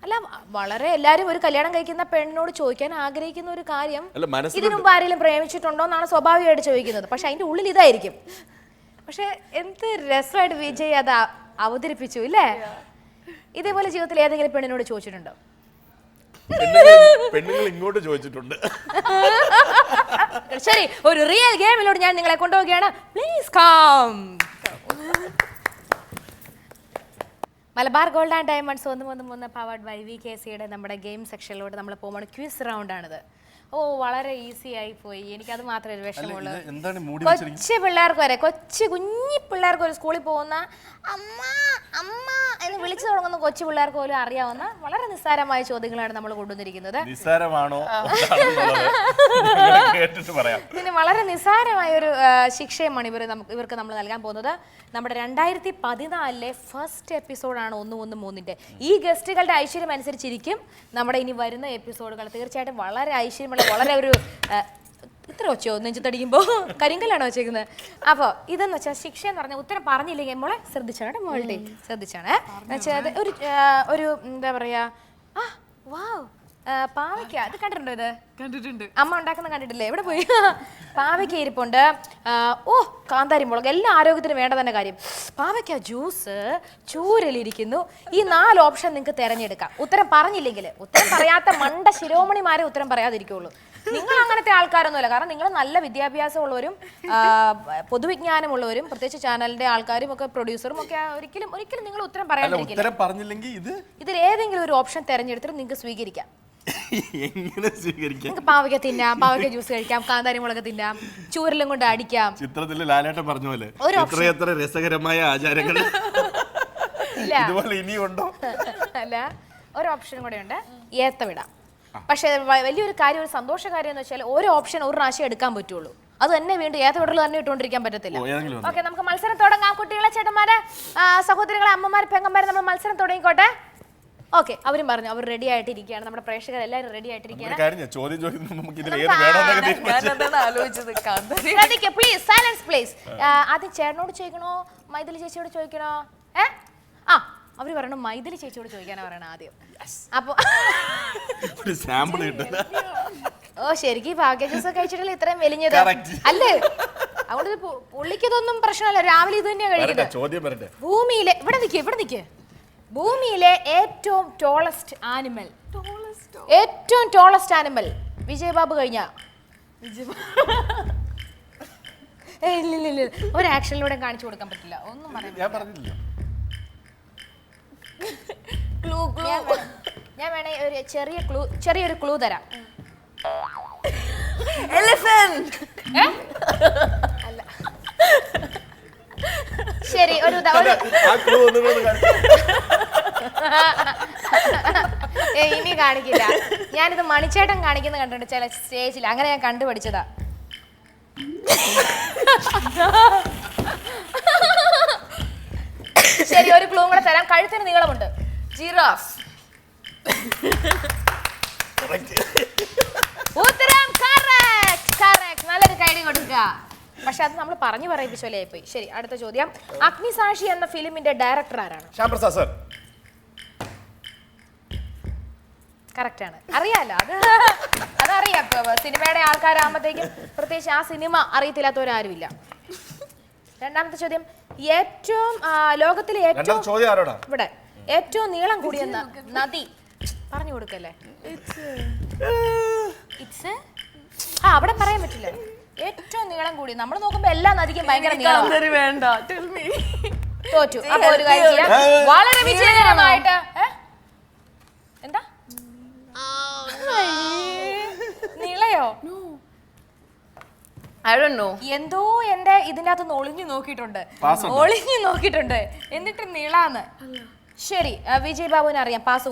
Speaker 2: അല്ല വളരെ എല്ലാവരും ഒരു കല്യാണം കഴിക്കുന്ന പെണ്ണിനോട് ചോദിക്കാൻ ആഗ്രഹിക്കുന്ന ഒരു കാര്യം ഇതിനു മുമ്പ് ആരെങ്കിലും പ്രേമിച്ചിട്ടുണ്ടോ എന്നാണ് സ്വാഭാവികമായിട്ട് ചോദിക്കുന്നത്. പക്ഷെ അതിന്റെ ഉള്ളിൽ ഇതായിരിക്കും. പക്ഷെ എന്ത് രസമായിട്ട് വിജയ് അത് അവതരിപ്പിച്ചു ഇല്ലേ? ഇതേപോലെ ജീവിതത്തിൽ ഏതെങ്കിലും പെണ്ണിനോട് ചോദിച്ചിട്ടുണ്ടോ?
Speaker 3: പെണ്ണുങ്ങൾ ഇങ്ങോട്ട് ചോദിച്ചിട്ടുണ്ട്.
Speaker 2: ശരി, ഒരു റിയൽ ഗെയിമിലൂടെ ഞാൻ നിങ്ങളെ കൊണ്ടുപോവുകയാണ്. Please come. Malabar gold and diamonds 133 powered by VKCയുടെ നമ്മുടെ ഗെയിം സെക്ഷനിലൂടെ നമ്മൾ പോകുമ്പോൾ ക്വിസ് റൗണ്ട് ആണിത്. വളരെ ഈസി ആയി പോയി. എനിക്കത് മാത്രമേ ഒരു വിഷമമുള്ളൂ. കൊച്ചു പിള്ളേർക്ക് വരെ കുഞ്ഞി പിള്ളേർക്ക് ഒരു സ്കൂളിൽ പോകുന്ന അമ്മ അമ്മ എന്ന് വിളിച്ചു തുടങ്ങുന്ന കൊച്ചു പിള്ളേർക്ക് പോലും അറിയാവുന്ന വളരെ നിസ്സാരമായ ചോദ്യങ്ങളാണ് നമ്മൾ കൊണ്ടുവന്നിരിക്കുന്നത്. പിന്നെ വളരെ നിസ്സാരമായ ഒരു ശിക്ഷയുമാണ് ഇവർക്ക് നമ്മൾ നൽകാൻ പോകുന്നത്. നമ്മുടെ 2014 ഫസ്റ്റ് എപ്പിസോഡാണ് 113. ഈ ഗസ്റ്റുകളുടെ ഐശ്വര്യം അനുസരിച്ചിരിക്കും നമ്മുടെ ഇനി വരുന്ന എപ്പിസോഡുകൾ. തീർച്ചയായിട്ടും വളരെ ഐശ്വര്യമുള്ള വളരെ ഒരു ഇത്ര വെച്ചോ നെഞ്ചത്തടിക്കുമ്പോൾ കരിങ്കല്ലാണോ വെച്ചേക്കുന്നത്? അപ്പോൾ ഇതെന്ന് വെച്ചാൽ ശിക്ഷ എന്ന് പറഞ്ഞാൽ ഉത്തരം പറഞ്ഞില്ലെങ്കിൽ മോളെ ശ്രദ്ധിച്ചാണ് മോളുടെ ശ്രദ്ധിച്ചാണ് ഒരു എന്താ പറയാ വാവ് പാവയ്ക്ക അത് കണ്ടിട്ടുണ്ടോ? ഇത്
Speaker 4: കണ്ടിട്ടുണ്ട്.
Speaker 2: അമ്മ ഉണ്ടാക്കുന്ന കണ്ടിട്ടില്ലേ? എവിടെ പോയി? പാവയ്ക്ക ഇരിപ്പുണ്ട്. ഓ കാന്താരി മുളക്, എല്ലാ ആരോഗ്യത്തിനും വേണ്ട തന്നെ കാര്യം. പാവയ്ക്ക ജ്യൂസ്, ചൂരലിരിക്കുന്നു. ഈ 4 ഓപ്ഷൻ നിങ്ങൾക്ക് തിരഞ്ഞെടുക്കാം. ഉത്തരം പറഞ്ഞില്ലെങ്കിൽ, ഉത്തരം പറയാത്ത മണ്ട ശിരോമണിമാരെ ഉത്തരം പറയാതിരിക്കുള്ളൂ. നിങ്ങൾ അങ്ങനത്തെ ആൾക്കാരൊന്നുമല്ല. കാരണം നിങ്ങൾ നല്ല വിദ്യാഭ്യാസമുള്ളവരും പൊതുവിജ്ഞാനമുള്ളവരും, പ്രത്യേകിച്ച് ചാനലിന്റെ ആൾക്കാരും ഒക്കെ പ്രൊഡ്യൂസറും ഒക്കെ ഒരിക്കലും നിങ്ങൾ ഉത്തരം പറയാതിരിക്കില്ല. ഇതിൽ ഏതെങ്കിലും ഒരു ഓപ്ഷൻ തിരഞ്ഞെടുത്തിട്ട് നിങ്ങൾക്ക് സ്വീകരിക്കാം.
Speaker 3: എങ്ങനെ സ്വീകരിക്കാം?
Speaker 2: നിങ്ങൾക്ക് പാവയ്ക്ക തിന്നാം, പാവയ്ക്ക ജ്യൂസ് കഴിക്കാം, കാന്താരി മുളക് തിന്നാം, ചൂരലും കൊണ്ട് അടിക്കാം.
Speaker 3: ചിത്രത്തില് ലാലേട്ടൻ പറഞ്ഞ പോലെ എത്ര രസകരമായ ആചാരങ്ങൾ ഇതുപോലെ ഇനിയുണ്ടോ?
Speaker 2: അല്ല, ഒരു ഓപ്ഷനും കൂടെ ഉണ്ട്, ഏത്തവിടാം. പക്ഷെ വലിയൊരു കാര്യം, ഒരു സന്തോഷ കാര്യം എന്ന് വെച്ചാൽ ഒരു ഓപ്ഷൻ ഒരു പ്രാവശ്യം എടുക്കാൻ പറ്റുള്ളൂ. അത് തന്നെ വീണ്ടും ഏത്തവിടൽ തന്നെ ഇട്ടുകൊണ്ടിരിക്കാൻ പറ്റത്തില്ല. ഓക്കെ, നമുക്ക് മത്സരം തുടങ്ങാം. കുട്ടികളെ, ചേട്ടന്മാരെ, സഹോദരികളെ, അമ്മമാരെ, പെങ്ങന്മാരെ, നമ്മൾ മത്സരം തുടങ്ങിക്കോട്ടെ. ഓക്കെ, അവരും പറഞ്ഞു അവർ റെഡി ആയിട്ടിരിക്കുകയാണ്. നമ്മുടെ പ്രേക്ഷകർ എല്ലാവരും റെഡി ആയിട്ടിരിക്കുകയാണ്. Please silence please. ആദ്യം ചേട്ടനോട് ചോദിക്കണോ മൈഥിലി ചേച്ചിയോട് ചോദിക്കണോ? അവര് പറയണു മൈഥിലി ചേച്ചിയോട് ചോദിക്കാനാ പറയണ ആദ്യം. അപ്പൊ ഓ ശരിക്കും ഭാഗ്യ ജ്യൂസ് കഴിച്ചിട്ടില്ല ഇത്രയും വലിഞ്ഞത് അല്ലേ? അതുകൊണ്ട് പുള്ളിക്കതൊന്നും പ്രശ്നമല്ല. രാവിലെ ഇത് തന്നെയാ കഴിക്കുന്നത്. ഭൂമിയിലെ ഇവിടെ നിക്ക് ഭൂമിയിലെ ഏറ്റവും ടോളസ്റ്റ് ആനിമൽ, ഏറ്റവും ടോളസ്റ്റ് ആനിമൽ വിജയബാബു കഴിഞ്ഞ ഇല്ല ഒരു ആക്ഷനിലൂടെ കാണിച്ചു കൊടുക്കാൻ പറ്റില്ല. ഒന്നും പറയാൻ ഞാൻ വേണേ ഒരു ചെറിയൊരു ക്ലൂ തരാം. അല്ല ശരി, ഒരു ഇനി കാണിക്കില്ല. ഞാനിത് മണിച്ചേട്ടൻ കാണിക്കുന്ന കണ്ടിട്ടുണ്ട് ചില സ്റ്റേജിൽ, അങ്ങനെ ഞാൻ കണ്ടുപിടിച്ചതാ. ശരി, ഒരു ക്ലൂ കൂടെ തരാം. കഴുത്തിന് നീളമുണ്ട്. ജിറാഫ്. ഉത്തരം കറക്റ്റ്. നല്ലൊരു കൈഡി കൊടുക്കുക. പക്ഷെ അത് നമ്മൾ പറഞ്ഞു പറയിപ്പിച്ചോലേ പോയി. ശരി, അടുത്ത ചോദ്യം. അഗ്നിസാക്ഷി എന്ന ഫിലിമിന്റെ ഡയറക്ടർ ആരാണ്?
Speaker 3: ശ്യാംപ്രസാദ് സർ.
Speaker 2: കറക്റ്റ് ആണ്, അറിയാലോ. അതറിയാം. സിനിമയുടെ ആൾക്കാരാകുമ്പോഴത്തേക്കും പ്രത്യേകിച്ച് ആ സിനിമ അറിയത്തില്ലാത്തവരാരുമില്ല. രണ്ടാമത്തെ ചോദ്യം. ഏറ്റവും ലോകത്തിലെ ഏറ്റവും ഇവിടെ ഏറ്റവും നീളം കൂടിയ നദി പറഞ്ഞു കൊടുക്കല്ലേ? അവിടെ പറയാൻ പറ്റില്ല. ഏറ്റവും നീളം കൂടി നമ്മൾ നോക്കുമ്പോ എല്ലാ നദിക്കും ഭയങ്കര നീളം. തോറ്റു. അപ്പൊ ഒരു കാര്യം ചെയ്യാം, വളരെ വിജയകരമായിട്ട്. എന്താ നീളയോ? എന്തോ എന്റെ ഇതിന്റെ അകത്ത് ഒളിഞ്ഞു നോക്കിയിട്ടുണ്ട് എന്നിട്ട് നീളാന്ന്. ശരി, വിജയ് ബാബുവിനെ അറിയാം. പാസ്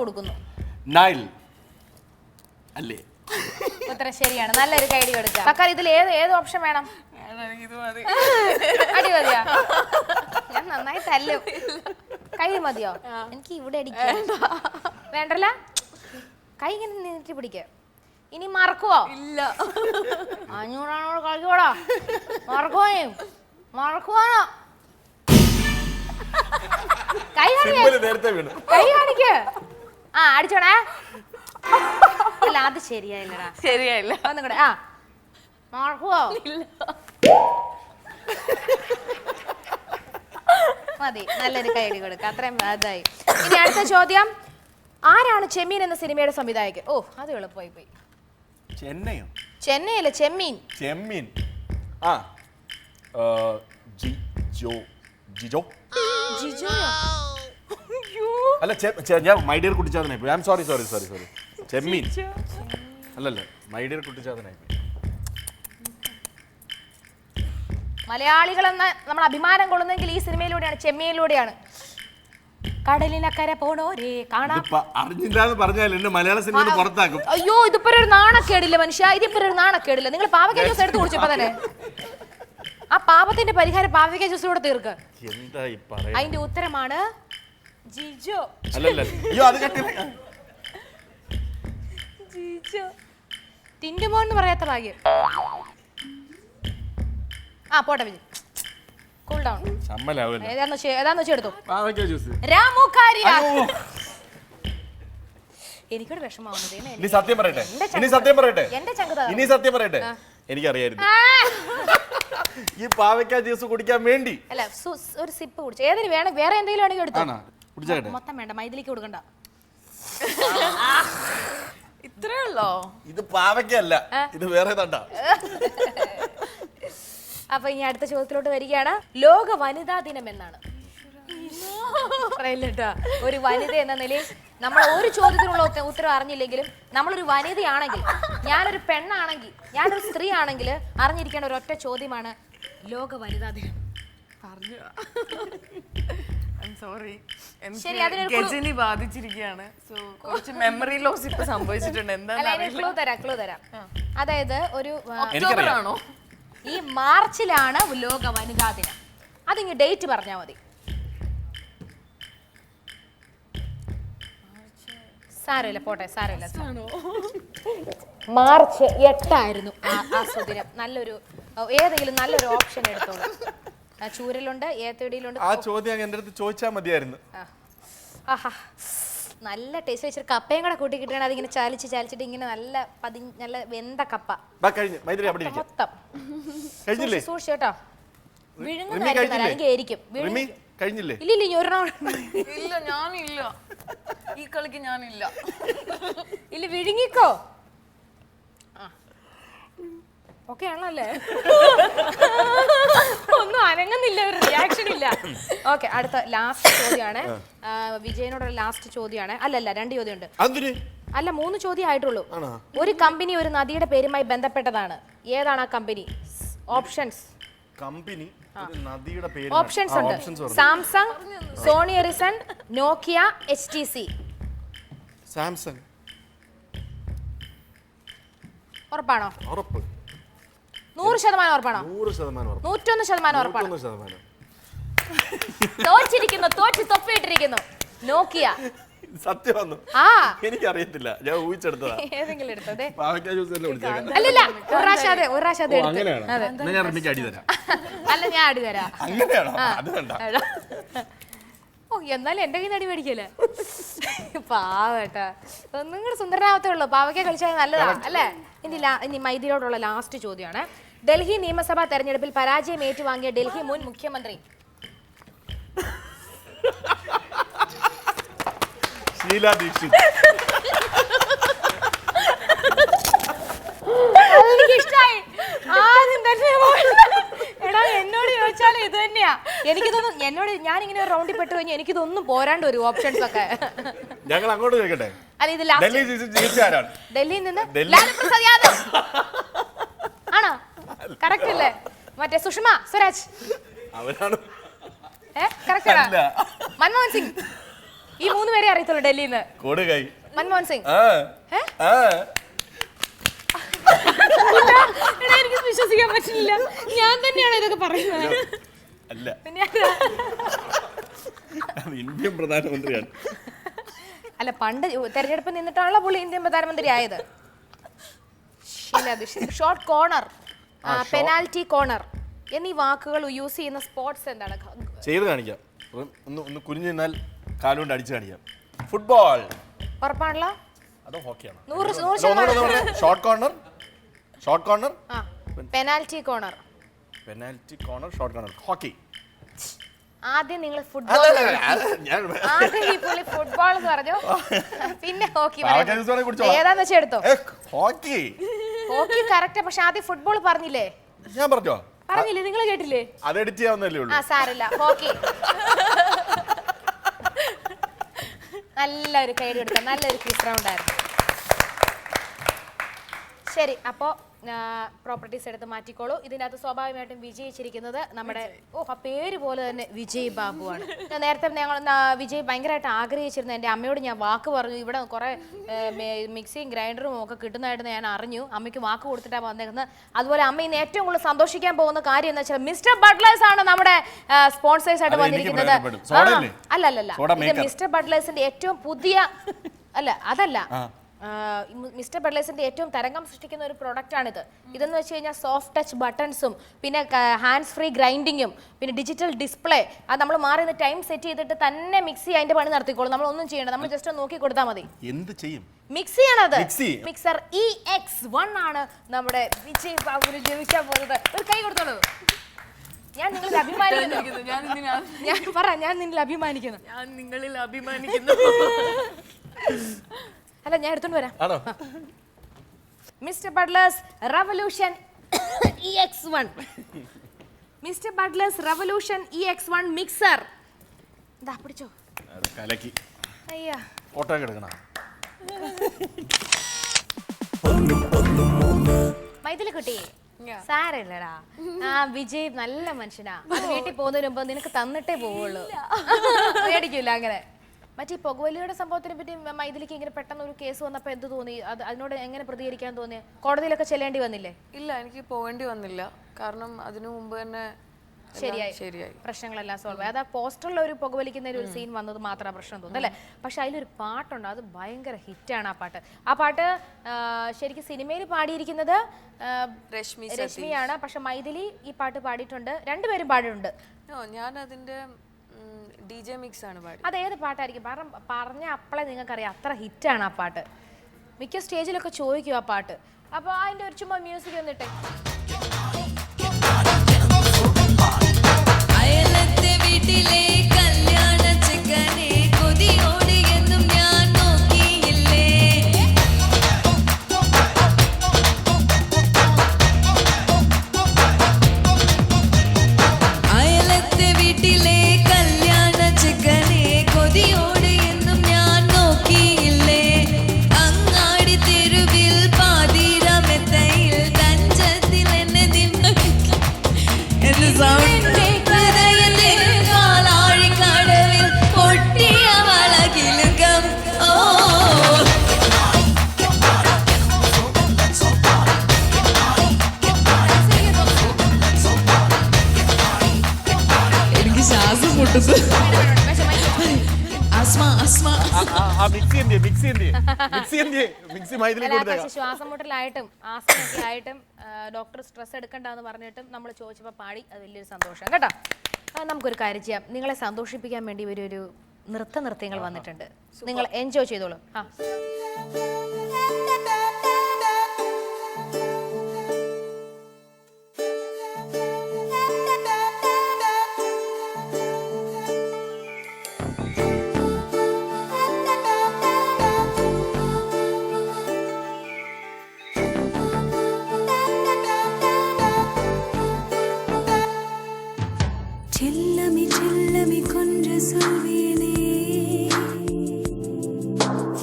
Speaker 2: കൊടുക്കുന്നു. ഉത്തരം ശരിയാണ്. നല്ലൊരു കൈഡി കൊടുക്കുക. തക്കാർ ഇതിൽ ഏത് ഓപ്ഷൻ വേണം? അടി മതിയോ? ഞാൻ നന്നായി തല്ലും. കൈ മതിയോ? എനിക്ക് ഇവിടെ അടിക്കാം. വേണ്ടല്ല, കൈ ഇങ്ങനെ നീട്ടി പിടിക്ക. ഇനി മറക്കുവോ? ഇല്ല. 500 കളിക്കോടാ. മറക്കുവാനോ? കൈ കാണിക്ക്. അടിച്ചോണേ. അല്ല, അത് ശരിയായില്ല. ഒന്നും കൂടെ. മറക്കുവോ? മതി, നല്ലൊരു കൈഡി കൊടുക്ക. അത്രയും അതായി. ഇനി അടുത്ത ചോദ്യം. ആരാണ് ചെമ്മീൻ എന്ന സിനിമയുടെ സംവിധായകൻ? ഓ, അത് എളുപ്പമായി പോയി. ചെന്നൈയല്ല, ചെമ്മീൻ.
Speaker 3: അല്ല, ഞാൻ മൈ ഡിയർ കുട്ടിച്ചാതനായി പോയി. സോറി. ചെമ്മീൻ അല്ലല്ല, മൈ ഡിയർ കുട്ടിച്ചാതനായി പോയി.
Speaker 2: മലയാളികൾ എന്ന നമ്മൾ അഭിമാനം കൊള്ളുന്നെങ്കിൽ ഈ സിനിമയിലൂടെയാണ്, ചെമ്മീനിലൂടെയാണ്. കടലിനക്കരെ പോണോരേ കാണാം.
Speaker 3: അറിഞ്ഞില്ലാന്ന് പറഞ്ഞാൽ എന്നെ മലയാള സിനിമ പുറത്താക്കും.
Speaker 2: അയ്യോ, ഇതിപ്പോ ഒരു നാണക്കേടില്ല മനുഷ്യ. ഇതിപ്പോ ഒരു നാണക്കേടില്ല. നിങ്ങൾ പാവയ്ക്ക ജ്യൂസ് എടുത്ത് കുടിച്ചപ്പോ തന്നെ ആ പാപത്തിന്റെ പരിഹാരം പാവയ്ക്ക ജ്യൂസിലൂടെ തീർക്ക്. അതിന്റെ ഉത്തരമാണ് ജിജോ. ടിന്റുമോൻ എന്ന് പറയാത്ത ഭാഗ്യം. പോട്ടെ വിജയ്, കൂൾ ഡൗൺ. ഏതാന്ന് വെച്ച് എടുത്തു. രാമു കാര്യ. എനിക്കൊരു വിഷമാവുന്നത്
Speaker 3: ഇനി സത്യം പറയട്ടെ, ഇനി സത്യം പറയട്ടെ,
Speaker 2: എന്റെ ചങ്കുത
Speaker 3: ഇനി സത്യം പറയട്ടെ, എനിക്കറിയായിരുന്നു ഈ പാവയ്ക്ക ജ്യൂസ് കുടിക്കാൻ വേണ്ടി.
Speaker 2: അല്ല ഒരു സിപ്പ് കുടിച്ചു. ഏതിന് വേണം, വേറെ എന്തെങ്കിലും ആണെങ്കിൽ എടുത്തോ.
Speaker 3: കുടിച്ചേട്ടെ.
Speaker 2: മൊത്തം വേണ്ട, മൈദിലേക്ക് കൊടുക്കണ്ട.
Speaker 4: ഇത്രേ ഉള്ളോ?
Speaker 3: ഇത് പാവയ്ക്കല്ല, ഇത് വേറെ തണ്ടാ.
Speaker 2: അപ്പൊ ഇനി അടുത്ത ചോദ്യത്തിലോട്ട് വരികയാണ്. ലോക വനിതാ ദിനം എന്നാണ്? പറയില്ലട്ടാ, ഒരു വനിത എന്ന നിലയിൽ നമ്മൾ ഒരു ചോദ്യത്തിനുള്ള ഉത്തരം അറിഞ്ഞില്ലെങ്കിലും നമ്മളൊരു വനിതയാണെങ്കിൽ, ഞാനൊരു പെണ്ണാണെങ്കിൽ, ഞാനൊരു സ്ത്രീ ആണെങ്കിൽ അറിഞ്ഞിരിക്കേണ്ട ഒരൊറ്റ ചോദ്യമാണ് ലോക വനിതാ ദിനം. ശരി,
Speaker 4: ഗജനി ബാധിച്ചിരിക്കുകയാണ്. സോ കുറച്ച് മെമ്മറി ലോസ് ഇപ്പൊ സംഭവിച്ചിട്ടുണ്ട്.
Speaker 2: ക്ലൂ തരാം. അതായത് ഒരു
Speaker 4: ഒക്ടോബറാണോ?
Speaker 2: ഈ മാർച്ചിലാണ് ലോക വനിതാ ദിനം. അതിങ്ങ് ഡേറ്റ് പറഞ്ഞാൽ മതി. സാരമില്ല, പോട്ടെ, സാരമില്ല. മാർച്ച് 8 ആ സുദിനം. ഏതെങ്കിലും നല്ലൊരു ഓപ്ഷൻ എടുത്തോളൂ. ചൂരലുണ്ട്, ഏത്തടിയിലുണ്ട്.
Speaker 3: ആ ചോദ്യം എന്റെ അടുത്ത് ചോദിച്ചാൽ മതിയായിരുന്നു.
Speaker 2: ആഹാ, നല്ല ടേസ്റ്റ്. വെച്ചിട്ട് കപ്പയും കൂടെ കൂട്ടി കിട്ടുകയാണ്. അതിങ്ങനെ ചാലിച്ചിട്ട് ഇങ്ങനെ നല്ല വെന്ത കപ്പ മൊത്തം സൂക്ഷിച്ചു കേട്ടോ. വിഴുങ്ങുന്നതായിരിക്കും.
Speaker 3: കഴിഞ്ഞില്ലേ?
Speaker 2: ഇല്ല, ഇനി ഒരെണ്ണം
Speaker 4: ഇല്ല, ഞാനില്ല, ഈ കളിക്ക് ഞാനില്ല.
Speaker 2: ഇല്ല, വിഴുങ്ങിക്കോ. ഓക്കെ ആണല്ലേ? ഒന്നും അനങ്ങുന്നില്ല, ഒരു റിയാക്ഷൻ ഇല്ല. ഓക്കെ, അടുത്ത ലാസ്റ്റ് ചോദ്യമാണ്. വിജയനോടുള്ള ലാസ്റ്റ് ചോദ്യമാണ്. അല്ലല്ല, 2 ചോദ്യമുണ്ട്. അല്ല, 3 ചോദ്യം ആയിട്ടുള്ളൂ. ഒരു കമ്പനി ഒരു നദിയുടെ പേരുമായി ബന്ധപ്പെട്ടതാണ്. ഏതാണ് ആ കമ്പനി? ഓപ്ഷൻസ് ഉണ്ട്. സാംസങ്, സോണി എറിസൺ, നോക്കിയ, HTC.
Speaker 3: സാംസങ്.
Speaker 2: ഉറപ്പാണോ?
Speaker 3: ഉറപ്പ്.
Speaker 2: 100% ഉറപ്പാണോ? 101% ഉറപ്പാണ്. തോറ്റ് തൊപ്പിയിട്ടിരിക്കുന്നു. നോക്കിയ.
Speaker 3: സത്യമാണോ? എനിക്കറിയത്തില്ല, ഞാൻ ഊഹിച്ചെടുത്തതാ.
Speaker 2: ഏതെങ്കിലും എടുത്തത്?
Speaker 3: അല്ലല്ല,
Speaker 2: ഒരു പ്രാവശ്യം അല്ല, ഞാൻ അടി തരാം. ഓ, എന്നാലും എന്റെ കയ്യിൽ നിന്ന് അടി മേടിക്കല്ലേ? പാവട്ടാ, ഒന്നും കൂടെ സുന്ദരനാവത്തേ ഉള്ളൂ. പാവയ്ക്ക കളിച്ചാൽ നല്ലതാ അല്ലേ? ഇനി മൈദിയോടുള്ള ലാസ്റ്റ് ചോദ്യമാണ്. ഡൽഹി നിയമസഭാ തെരഞ്ഞെടുപ്പിൽ പരാജയം ഏറ്റുവാങ്ങിയ ഡൽഹി മുൻ മുഖ്യമന്ത്രി?
Speaker 3: ഷീലാ ദീക്ഷിത്.
Speaker 2: എനിക്കിഷ്ടായി. ആദ്യം തന്നെ എടാ, എന്നോട് ചോദിച്ചാലും ഇത് തന്നെയാ. എനിക്ക് തോന്നുന്നു ഞാനിങ്ങനെ ഒരു റൗണ്ടിൽ പെട്ട് കഴിഞ്ഞാൽ എനിക്കിതൊന്നും പോരാണ്ട് ഒരു ഓപ്ഷൻസ് ഒക്കെ.
Speaker 3: ഞങ്ങൾ അങ്ങോട്ട് ചോദിക്കട്ടെ.
Speaker 2: അല്ല, ഇത് ഡൽഹിയിൽ നിന്ന് ലാലു പ്രസാദ് യാദവ് ആണോ? കറക്റ്റ് അല്ലേ? മറ്റേ സുഷമ സ്വരാജ്
Speaker 3: അവരാണ്.
Speaker 2: കറക്റ്റ്. മൻമോഹൻ സിംഗ്. ഈ 3 പേരെ അറിയത്തുള്ളൂ ഡൽഹിയിൽ നിന്ന്. മൻമോഹൻ സിംഗ്. എനിക്ക് വിശ്വസിക്കാൻ പറ്റില്ല, ഞാൻ തന്നെയാണ് ഇതൊക്കെ പറയുന്നത്.
Speaker 3: ഇന്ത്യൻ പ്രധാനമന്ത്രിയാണ്.
Speaker 2: അല്ല, പണ്ട് തെരഞ്ഞെടുപ്പ് നിന്നിട്ടാണല്ലോ പുള്ളി ഇന്ത്യൻ പ്രധാനമന്ത്രി ആയത്. ഷോർട്ട് കോർണർ, പെനാൽറ്റി കോർണർ എന്നീ വാക്കുകൾ യൂസ് ചെയ്യുന്ന സ്പോർട്സ് എന്താണ്?
Speaker 3: ചെയ്ത് കാണിക്കാം. ഒന്ന് കുനിഞ്ഞു നിന്നാൽ കാലുകൊണ്ട് അടിച്ചു കാണിക്കാം. ഫുട്ബോൾ.
Speaker 2: ഉറപ്പാണല്ലോ?
Speaker 3: അതോ ഹോക്കിയാണോ?
Speaker 2: 100%.
Speaker 3: Short corner,
Speaker 2: penalty corner,
Speaker 3: short corner, hockey.
Speaker 2: ആദ്യം നിങ്ങൾ ഫുട്ബോൾ എന്ന് പറഞ്ഞു, പിന്നെ ഹോക്കി. ഏതാന്ന് വെച്ചാൽ എടുത്തോ.
Speaker 3: Hockey
Speaker 2: correct. പക്ഷെ ആദ്യം ഫുട്ബോൾ പറഞ്ഞില്ലേ?
Speaker 3: ഞാൻ പറഞ്ഞില്ലേ?
Speaker 2: നിങ്ങൾ കേട്ടില്ലേ?
Speaker 3: അത് എഡിറ്റ് ചെയ്യാവുന്നല്ലേ ഉള്ളൂ.
Speaker 2: സാരില്ല, ഹോക്കി. നല്ലൊരു കൈഡി എടുക്കാം. നല്ലൊരു ക്വിസ് റൗണ്ട് ആയിരുന്നു. ശരി, അപ്പോൾ പ്രോപ്പർട്ടീസ് എടുത്ത് മാറ്റിക്കോളൂ. ഇതിനകത്ത് സ്വാഭാവികമായിട്ടും വിജയിച്ചിരിക്കുന്നത് നമ്മുടെ ആ പേര് പോലെ തന്നെ വിജയ് ബാബുവാണ്. ഞാൻ നേരത്തെ വിജയ് ഭയങ്കരമായിട്ട് ആഗ്രഹിച്ചിരുന്നു. എൻ്റെ അമ്മയോട് ഞാൻ വാക്ക് പറഞ്ഞു. ഇവിടെ കുറേ മിക്സിയും ഗ്രൈൻഡറും ഒക്കെ കിട്ടുന്നതായിട്ട് ഞാൻ അറിഞ്ഞു. അമ്മയ്ക്ക് വാക്ക് കൊടുത്തിട്ടാണ് വന്നേക്കുന്നത്. അതുപോലെ അമ്മ ഇന്ന് ഏറ്റവും കൂടുതൽ സന്തോഷിക്കാൻ പോകുന്ന കാര്യം എന്ന് വെച്ചാൽ മിസ്റ്റർ ബട്ട്ലേഴ്സ് ആണ് നമ്മുടെ സ്പോൺസേഴ്സ് ആയിട്ട് വന്നിരിക്കുന്നത്. അല്ലല്ല, ഇത് മിസ്റ്റർ ബട്ട്ലേഴ്സിന്റെ ഏറ്റവും പുതിയ അതല്ല, മിസ്റ്റർ ബട്ട്ലേഴ്സിന്റെ ഏറ്റവും തരംഗം സൃഷ്ടിക്കുന്ന ഒരു പ്രൊഡക്റ്റാണിത്. ഇതെന്ന് വെച്ച് കഴിഞ്ഞാൽ സോഫ്റ്റ് ടച്ച് ബട്ടൺസും പിന്നെ ഹാൻഡ്സ് ഫ്രീ ഗ്രൈൻഡിങ്ങും പിന്നെ ഡിജിറ്റൽ ഡിസ്പ്ലേ. അത് നമ്മൾ മാറി ടൈം സെറ്റ് ചെയ്തിട്ട് തന്നെ മിക്സി അതിന്റെ പണി നടത്തിക്കോളും. നമ്മൾ ഒന്നും ചെയ്യണ്ട, നമ്മൾ ജസ്റ്റ് നോക്കി കൊടുത്താൽ മതി.
Speaker 3: എന്ത് ചെയ്യും?
Speaker 2: മിക്സിയാണത്. മിക്സർ EX1 ആണ് നമ്മുടെ വിജയ് ബാബുവിന് ജയിക്കാൻ പോകുന്നത്. ഒരു കൈ കൊടുത്തോളൂ. ഞാൻ നിങ്ങളിൽ അഭിമാനിക്കുന്നു. ഞാൻ നിന്നിൽ അഭിമാനിക്കുന്നു. അല്ല, ഞാൻ എടുത്തോണ്ട് വരാം. Mister Butler's revolution EX1. Mister Butler's revolution EX1 mixer. ഇതാ പിടിച്ചോ.
Speaker 3: കലക്കി.
Speaker 2: അയ്യാ,
Speaker 3: ഫോട്ടോ ഒക്കെ എടുക്കണം.
Speaker 2: മൈഥിലി കുട്ടി, സാരല്ലടാ. വിജയ് നല്ല മനുഷ്യനാ. അത് വീട്ടിൽ പോകുന്നതിന് മുമ്പ് നിനക്ക് തന്നിട്ടേ പോവുള്ളൂ. മേടിക്കില്ല അങ്ങനെ. മറ്റേ പുകവലിയുടെ സംഭവത്തിനെ പറ്റി മൈഥിലിക്ക് ഇങ്ങനെ പെട്ടെന്ന് ഒരു കേസ് വന്നപ്പോൾ എന്ത് തോന്നി? അതിനോട് എങ്ങനെ പ്രതികരിക്കാൻ തോന്നി? കോടതിയിലൊക്കെ ചെല്ലേണ്ടി വന്നില്ലേ?
Speaker 4: ഇല്ല, എനിക്ക് പോകേണ്ടി വന്നില്ല. കാരണം അതിനു മുമ്പ് തന്നെ ശരിയായി,
Speaker 2: പ്രശ്നങ്ങളെല്ലാം സോൾവ് ആയി. അത് ആ പോസ്റ്ററിൽ ഒരു പുകവലിക്കുന്ന ഒരു സീൻ വന്നത് മാത്രം പ്രശ്നം തോന്നുന്നു അല്ലേ? പക്ഷെ അതിലൊരു പാട്ടുണ്ട്, അത് ഭയങ്കര ഹിറ്റാണ്. ആ പാട്ട് ശരിക്കും സിനിമയിൽ പാടിയിരിക്കുന്നത് രശ്മിയാണ്. പക്ഷെ മൈഥിലി ഈ പാട്ട് പാടിയിട്ടുണ്ട്. രണ്ടുപേരും പാടിയിട്ടുണ്ട്.
Speaker 4: ഞാൻ അതിന്റെ DJ മിക്സ് ആണ് പാടി.
Speaker 2: അത് ഏത് പാട്ടായിരിക്കും? പറഞ്ഞ അപ്പളെ നിങ്ങൾക്കറിയാം, അത്ര ഹിറ്റാണ് ആ പാട്ട്. മിക്ക സ്റ്റേജിലൊക്കെ ചോദിക്കും ആ പാട്ട്. അപ്പോൾ അതിൻ്റെ ഒരു ചുമ്മാ മ്യൂസിക് വന്നിട്ടേ.
Speaker 1: അയലത്തെ വീട്ടിലെ കല്യാണ ചെക്കനെ കൊതിയോടെ എന്നും ഞാൻ നോക്കിയില്ലേ. അയലത്തെ വീട്ടിലെ കല്യാണ ചെക്കനെ കൊതിയോടെ എന്നും ഞാൻ നോക്കിയില്ലേ. അങ്ങാടി തെരുവിൽ പാതിരമെത്തയിൽ തഞ്ചത്തിൽ എന്നെ എന്ന് സൗണ്ട് കാലാഴിക്കടവിൽ പൊട്ടിയ വളകിലുകം. എനിക്ക് ശ്വാസം മുട്ടുന്നു.
Speaker 2: ശ്വാസം മുട്ടലായിട്ടും ആസ്മയൊക്കെ ആയിട്ടും ഡോക്ടർ സ്ട്രെസ് എടുക്കണ്ടെന്ന് പറഞ്ഞിട്ടും നമ്മൾ ചോദിച്ചപ്പോൾ പാടി. അത് വലിയൊരു സന്തോഷം കേട്ടോ. നമുക്കൊരു കാര്യം ചെയ്യാം. നിങ്ങളെ സന്തോഷിപ്പിക്കാൻ വേണ്ടി ഒരു നൃത്യങ്ങൾ വന്നിട്ടുണ്ട്. നിങ്ങൾ എൻജോയ് ചെയ്തോളൂ.
Speaker 1: செல்லமி கொஞ்ச சொல்வேனே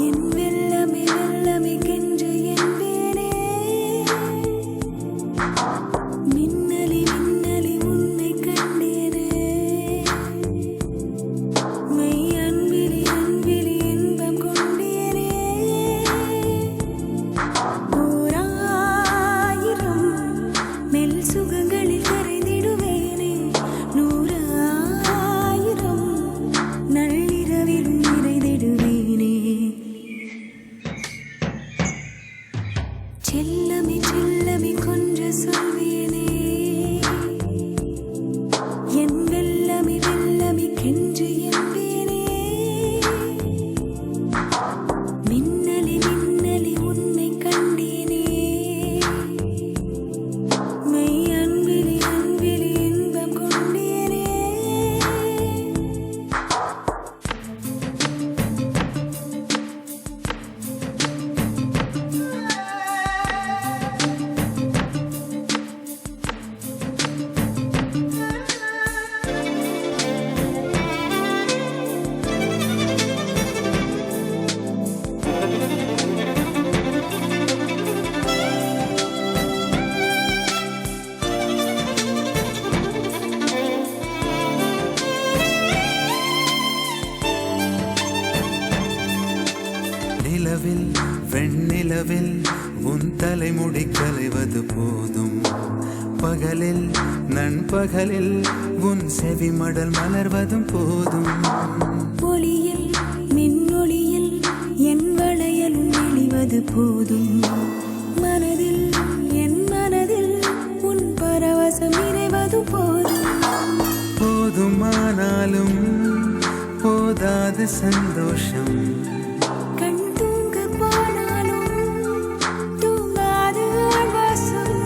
Speaker 1: என் வெள்ளமி கென்று என்பேனே. மின்னலி உன்னை கண்டேனே. மெய் அன்பிலி இன்பம் கொண்டேனே. ஓராயிரம் மெல் சுகங்களில் கரைந்திடுவேனே. நள்ளிரவிலும் நிறைந்திடுவேனே. செல்லமி கொஞ்ச சொல்வேனே என் வெள்ளமி கென்று என்பேனே. மின்னலி உன்னை கண்டேனே. மெய் அன்பிலி இன்பம் கொண்டேனே.
Speaker 5: வெண்ணிலவில் உன் தலைமுடி கலைவது போதும். பகலில் நண்பகலில் உன் செவிமடல் மலர்வதும் போதும்.
Speaker 1: ஒளியில் மின்னொளியில் என் வளையலும் நெளிவது இது போதும் மனதில் என் மனதில் உன் பரவசம் நிறைவது போதும்
Speaker 5: போதுமானாலும் போதாது சந்தோஷம்
Speaker 1: கண் தூங்க போனாலும் தூங்காது ஆகாசம்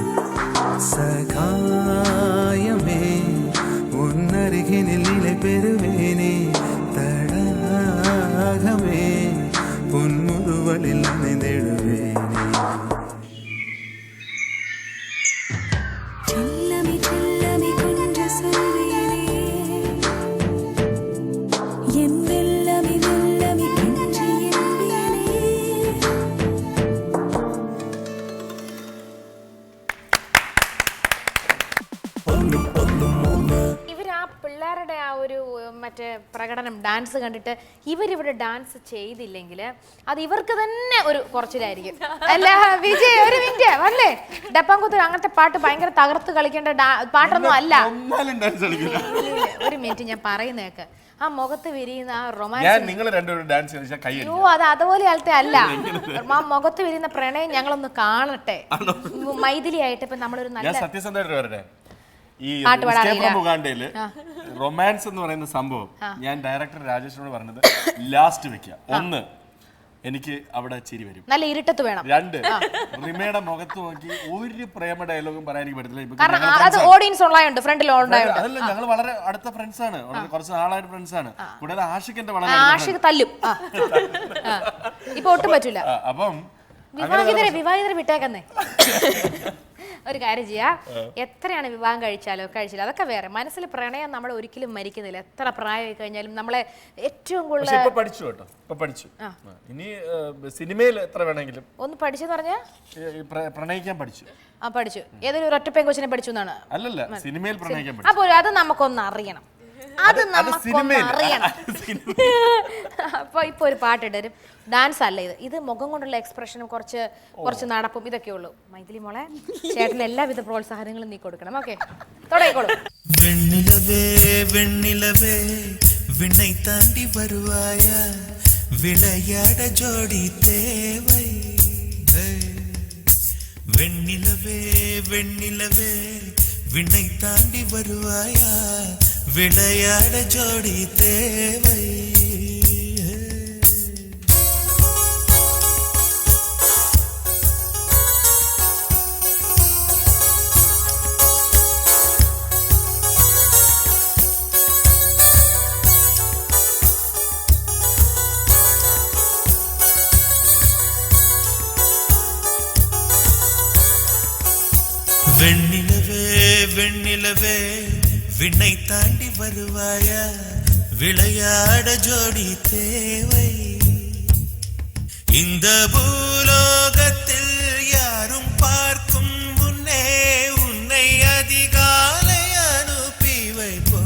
Speaker 5: சகாயமே உன் அருகினில் நிலை பெறுவேனே தடாகமே பொன்முறுவலில் நனைந்திடுவேனே
Speaker 1: செல்லமே செல்லமே கொஞ்சம் சொல்வேனே என் வெல்லமே வெல்லமே கெஞ்சி என்பேனே
Speaker 2: ഇവർ ആ പിള്ളേരുടെ ആ ഒരു മറ്റേ പ്രകടനം ഡാൻസ് കണ്ടിട്ട് ഇവരിവിടെ ഡാൻസ് ചെയ്തില്ലെങ്കിൽ അത് ഇവർക്ക് തന്നെ ഒരു കുറച്ചിലായിരിക്കും. അല്ല വിജയ് ഒരു മിനിറ്റ് വന്നേ, ഡപ്പാങ്കുത്ത് അങ്ങനത്തെ പാട്ട് ഭയങ്കര തകർത്ത് കളിക്കേണ്ട പാട്ടൊന്നും അല്ല. ഒരു മിനിറ്റ് ഞാൻ പറയുന്നേക്ക്, ആ മുഖത്ത് വിരിയുന്ന ആ റൊമാൻസ്, അയ്യോ അത് അതുപോലെ ആളത്തെ അല്ല, ആ മുഖത്ത് വിരിയുന്ന പ്രണയം ഞങ്ങളൊന്ന് കാണട്ടെ. മൈഥിലി ആയിട്ട് ഇപ്പൊ നമ്മളൊരു നല്ല
Speaker 3: സത്യസന്ധമായിട്ട് ഈ
Speaker 2: പാട്ട് പാടാറില്ല.
Speaker 3: മുഖാണ്ടയില് റൊമാൻസ് എന്ന് പറയുന്ന സംഭവം ഞാൻ ഡയറക്ടർ രാജേഷിനോട് പറഞ്ഞത് ലാസ്റ്റ് വെക്കുക. ഒന്ന്, എനിക്ക് അവിടെ ചിരി വരും.
Speaker 2: നല്ല ഇരുട്ടത്ത് വേണം.
Speaker 3: രണ്ട്, റിമയുടെ മുഖത്ത് നോക്കി ഒരു പ്രേമ ഡയലോഗും പറയാൻ എനിക്ക് പറ്റത്തില്ല.
Speaker 2: കാരണം അത് ഓഡിയൻസ് ഉള്ളതുകൊണ്ട് ഫ്രണ്ടിൽ ഉണ്ടായോണ്ട്.
Speaker 3: അതല്ല, ഞങ്ങൾ വളരെ അടുത്ത ഫ്രണ്ട്സ് ആണ്, കുറച്ച് നാളായിട്ട് ഫ്രണ്ട്സ് ആണ്. കൂടാതെ ആഷിഖിന്റെ വളരെ
Speaker 2: ആഷിഖ് തല്ലും. ഇപ്പൊ ഒട്ടും പറ്റൂല.
Speaker 3: അപ്പം
Speaker 2: വിവാഹിതരെ വിട്ടേക്കുന്നേ. ഒരു കാര്യം ചെയ്യാ, എത്രയാണ് വിവാഹം കഴിച്ചില്ല അതൊക്കെ വേറെ, മനസ്സിൽ പ്രണയം നമ്മൾ ഒരിക്കലും മരിക്കുന്നില്ല. എത്ര പ്രായമായി കഴിഞ്ഞാലും നമ്മളെ ഏറ്റവും കൂടുതൽ
Speaker 3: പഠിച്ചു കേട്ടോ, പഠിച്ചു. ഇനി സിനിമയിൽ എത്ര വേണമെങ്കിലും
Speaker 2: ഒന്ന് പഠിച്ചെന്ന് പറഞ്ഞാ
Speaker 3: പ്രണയിക്കാൻ പഠിച്ചു.
Speaker 2: പഠിച്ചു. ഏതൊരു ഒരൊറ്റ പെങ്കൊച്ചിനെ പഠിച്ചു എന്നാണ്?
Speaker 3: അല്ലല്ല, സിനിമയിൽ പ്രണയിക്കാൻ പഠിച്ചു.
Speaker 2: അപ്പോൾ അത് നമുക്കൊന്ന് അറിയണം, അത് നമുക്കൊന്ന് അറിയണം. അപ്പൊ ഇപ്പൊ ഒരു പാട്ടിട്ട് ഡാൻസ് അല്ല ഇത് മുഖം കൊണ്ടുള്ള എക്സ്പ്രഷനും കുറച്ച് നടപ്പും ഇതൊക്കെ ഉള്ളൂ. മൈഥിലി മോളെ, ചേട്ടന് എല്ലാവിധ പ്രോത്സാഹനങ്ങളും നീ കൊടുക്കണം. ഓക്കെ, തുടങ്ങിക്കോളൂ.
Speaker 5: വെണ്ണിലവേ വെണ്ണിലവേ വിണ്ണை താണ്ടി വരുവായ വിളയാട ജോഡി തേവൈ വെണ്ണിലവേ വെണ്ണിലവേ വിണ്ണை താണ്ടി വരുവായ വിളയാട ജോഡി തേവൈ வெண்ணிலவே வெண்ணிலவே விண்ணை தாண்டி வருவாய விளையாட ஜோடி தேவை இந்த பூலோகத்தில் யாரும் பார்க்கும் முன்னே உன்னை அதிகாலை அனுப்பி வைப்போ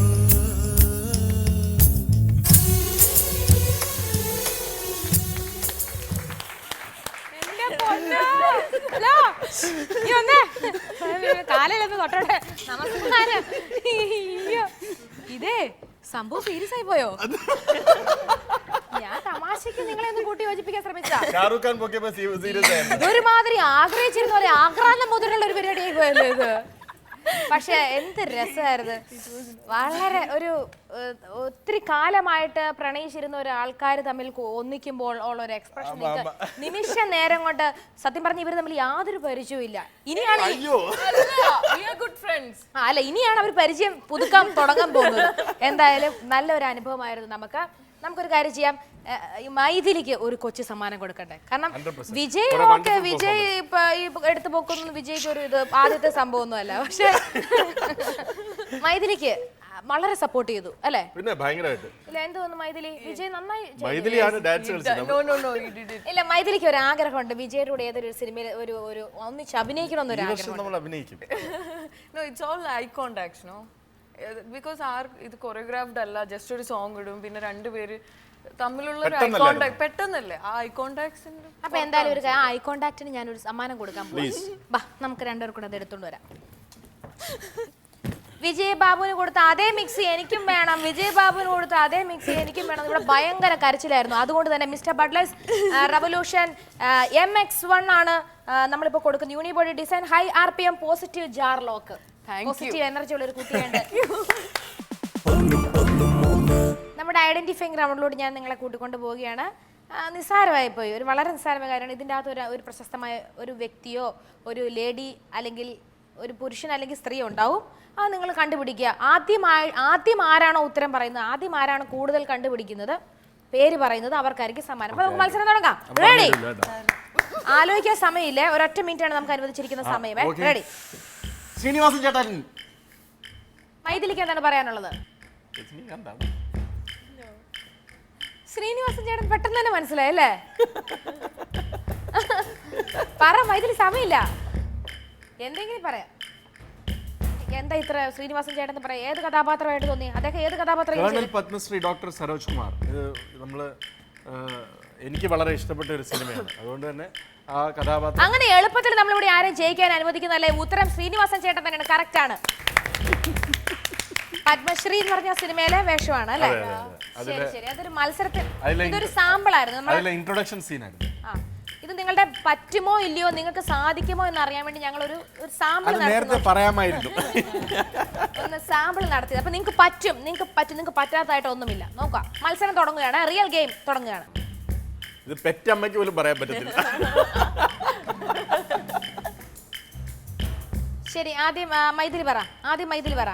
Speaker 2: കാലയിലൊന്ന് തൊട്ടോട്ടെ. നമസ്കാരം. ഇതേ സംഭവം സീരിയസ് ആയി പോയോ? ഞാൻ തമാശക്ക് നിങ്ങളെ ഒന്ന് കൂട്ടി യോജിപ്പിക്കാൻ ശ്രമിച്ചാ ഇതൊരുമാതിരി ആഗ്രഹിച്ചിരുന്ന പോലെ ആഗ്രാന്തം മുതലുള്ള ഒരു പരിപാടിയായി പോയല്ലോ ഇത്. പക്ഷെ എന്ത് രസമായിരുന്നു. വളരെ ഒരു ഒത്തിരി കാലമായിട്ട് പ്രണയിച്ചിരുന്ന ഒരു ആൾക്കാർ തമ്മിൽ ഒന്നിക്കുമ്പോൾ ഉള്ള ഒരു എക്സ്പ്രഷൻ നിമിഷ നേരം കൊണ്ട് സത്യം പറഞ്ഞ ഇവർ തമ്മിൽ യാതൊരു പരിചയവും ഇല്ല. ഇനിയാണ് അല്ല ഇനിയാണ് അവർ പരിചയം പുതുക്കാൻ തുടങ്ങാൻ പോകുന്നത്. എന്തായാലും നല്ലൊരു അനുഭവമായിരുന്നു. നമുക്കൊരു കാര്യം ചെയ്യാം, മൈഥിലിക്ക് ഒരു കൊച്ചു സമ്മാനം കൊടുക്കട്ടെ. കാരണം വിജയ് ഇപ്പൊ ഈ എടുത്തു പോക്കൊന്നും വിജയ്ക്ക് ഒരു ഇത് ആദ്യത്തെ സംഭവമൊന്നും അല്ല. പക്ഷെ മൈഥിലിക്ക് വളരെ സപ്പോർട്ട് ചെയ്തു അല്ലേ?
Speaker 3: പിന്നെ ഭയങ്കരമായിട്ട്.
Speaker 2: ഇല്ല എന്ത് തോന്നുന്നു മൈഥിലി? വിജയ് നന്നായി ഇല്ല, മൈഥിലിക്ക് ഒരു ആഗ്രഹമുണ്ട് വിജയുടെ കൂടെ ഏതൊരു സിനിമയിൽ ഒരു ഒന്നിച്ച് അഭിനയിക്കണമെന്നൊരു
Speaker 4: ആഗ്രഹം. ബിക്കോസ് ഇത് കൊറിയോഗ്രാഫ്ഡ് അല്ല, ജസ്റ്റ് ഒരു സോങ് ഇടും, പിന്നെ രണ്ടുപേര് തമ്മിലുള്ള ഒരു ഐ കോണ്ടാക്ട് പെട്ടെന്നല്ലേ ആ ഐ കോണ്ടാക്ട്സിന്റെ.
Speaker 2: അപ്പൊ എന്തായാലും ഒരു ഐ കോണ്ടാക്ടിന് ഞാനൊരു സമ്മാനം കൊടുക്കാൻ പോകും. നമുക്ക് രണ്ടുപേർക്കും കൂടെ അത് എടുത്തോണ്ട് വരാം. വിജയ് ബാബുവിന് കൊടുത്ത അതേ മിക്സി എനിക്കും വേണം, വിജയ് ബാബുവിന് കൊടുത്ത അതേ മിക്സി എനിക്കും വേണം. ഇവിടെ ഭയങ്കര കരച്ചിലായിരുന്നു. അതുകൊണ്ട് തന്നെ മിസ്റ്റർ ബട്ട്ലേഴ്സ് റവല്യൂഷൻ MX1 ആണ് നമ്മളിപ്പോൾ കൊടുക്കുന്നത്. Unibody design, high RPM, positive jar lock, positive energy ഉള്ള ഒരു കുട്ടിയുണ്ട്. നമ്മുടെ ഐഡന്റിഫൈങ് റൗണ്ടിലൂടെ ഞാൻ നിങ്ങളെ കൂട്ടിക്കൊണ്ട് പോവുകയാണ്. നിസ്സാരമായി പോയി, ഒരു വളരെ നിസ്സാരമായ കാര്യമാണ്. ഇതിൻ്റെ അകത്ത് ഒരു പ്രശസ്തമായ ഒരു വ്യക്തിയോ ഒരു ലേഡി അല്ലെങ്കിൽ ഒരു പുരുഷൻ അല്ലെങ്കിൽ സ്ത്രീ ഉണ്ടാവും. അത് നിങ്ങൾ കണ്ടുപിടിക്കുക. ആദ്യം ആരാണോ ഉത്തരം പറയുന്നത്, ആദ്യം ആരാണ് കൂടുതൽ കണ്ടുപിടിക്കുന്നത്, പേര് പറയുന്നത്, അവർക്കായിരിക്കും സമ്മാനം. അപ്പൊ നമുക്ക് മത്സരം തുടങ്ങാം. റെഡി? ആലോചിക്കാൻ സമയമില്ല, ഒരൊറ്റ മിനിറ്റ് ആണ് നമുക്ക് അനുവദിച്ചിരിക്കുന്ന സമയം. റെഡി?
Speaker 3: ശ്രീനിവാസൻ ചേട്ടൻ.
Speaker 2: മൈഥിലിക്ക് എന്താണ് പറയാനുള്ളത്? ശ്രീനിവാസൻ ചേട്ടൻ പെട്ടെന്ന് തന്നെ മനസ്സിലായി അല്ലേ? പറ മൈഥിലി, സമയമില്ല, എന്തെങ്കിലും പറയാം. എന്താ ഇത്ര ശ്രീനിവാസൻ ചേട്ടൻ പറയാം? ഏത് കഥാപാത്രമായിട്ട് തോന്നി? അദ്ദേഹം ഏത് കഥാപാത്രം?
Speaker 3: Colonel Padmashri doctor Saroj Kumar. ഇത് നമ്മള് എനിക്ക് വളരെ ഇഷ്ടപ്പെട്ട ഒരു സിനിമയാണ്. അതുകൊണ്ട് തന്നെ ആ കഥാപാത്രം
Speaker 2: അങ്ങനെ എളുപ്പത്തിൽ നമ്മളിവിടെ ആരെയും ജയിക്കാൻ അനുവദിക്കുന്നതല്ലേ? ഉത്തരം ശ്രീനിവാസൻ ചേട്ടൻ തന്നെയാണ്. കറക്റ്റ് ആണ്. പത്മശ്രീ എന്ന് പറഞ്ഞ സിനിമയിലെ വേഷമാണ് അല്ലേ? ശരി ശരി. അതൊരു മത്സരത്തിൽ ഇതൊരു സാമ്പിൾ ആയിരുന്നു,
Speaker 3: ഇൻട്രൊഡക്ഷൻ സീനായിരുന്നു.
Speaker 2: ഇത് നിങ്ങളുടെ പറ്റുമോ ഇല്ലയോ, നിങ്ങൾക്ക് സാധിക്കുമോ എന്ന് അറിയാൻ വേണ്ടി ഞങ്ങൾ ഒരു സാമ്പിൾ ഒന്ന് സാമ്പിൾ നടത്തിയത്. അപ്പൊ നിങ്ങൾക്ക് പറ്റും, നിങ്ങൾക്ക് പറ്റാത്തതായിട്ട് ഒന്നുമില്ല. നോക്കാം, മത്സരം തുടങ്ങുകയാണ്, റിയൽ ഗെയിം തുടങ്ങുകയാണ്.
Speaker 3: ഇത് പെറ്റമ്മയ്ക്ക് പോലും പറയാൻ പറ്റത്തില്ല.
Speaker 2: ശരി, ആദ്യം മൈഥിലി പറ.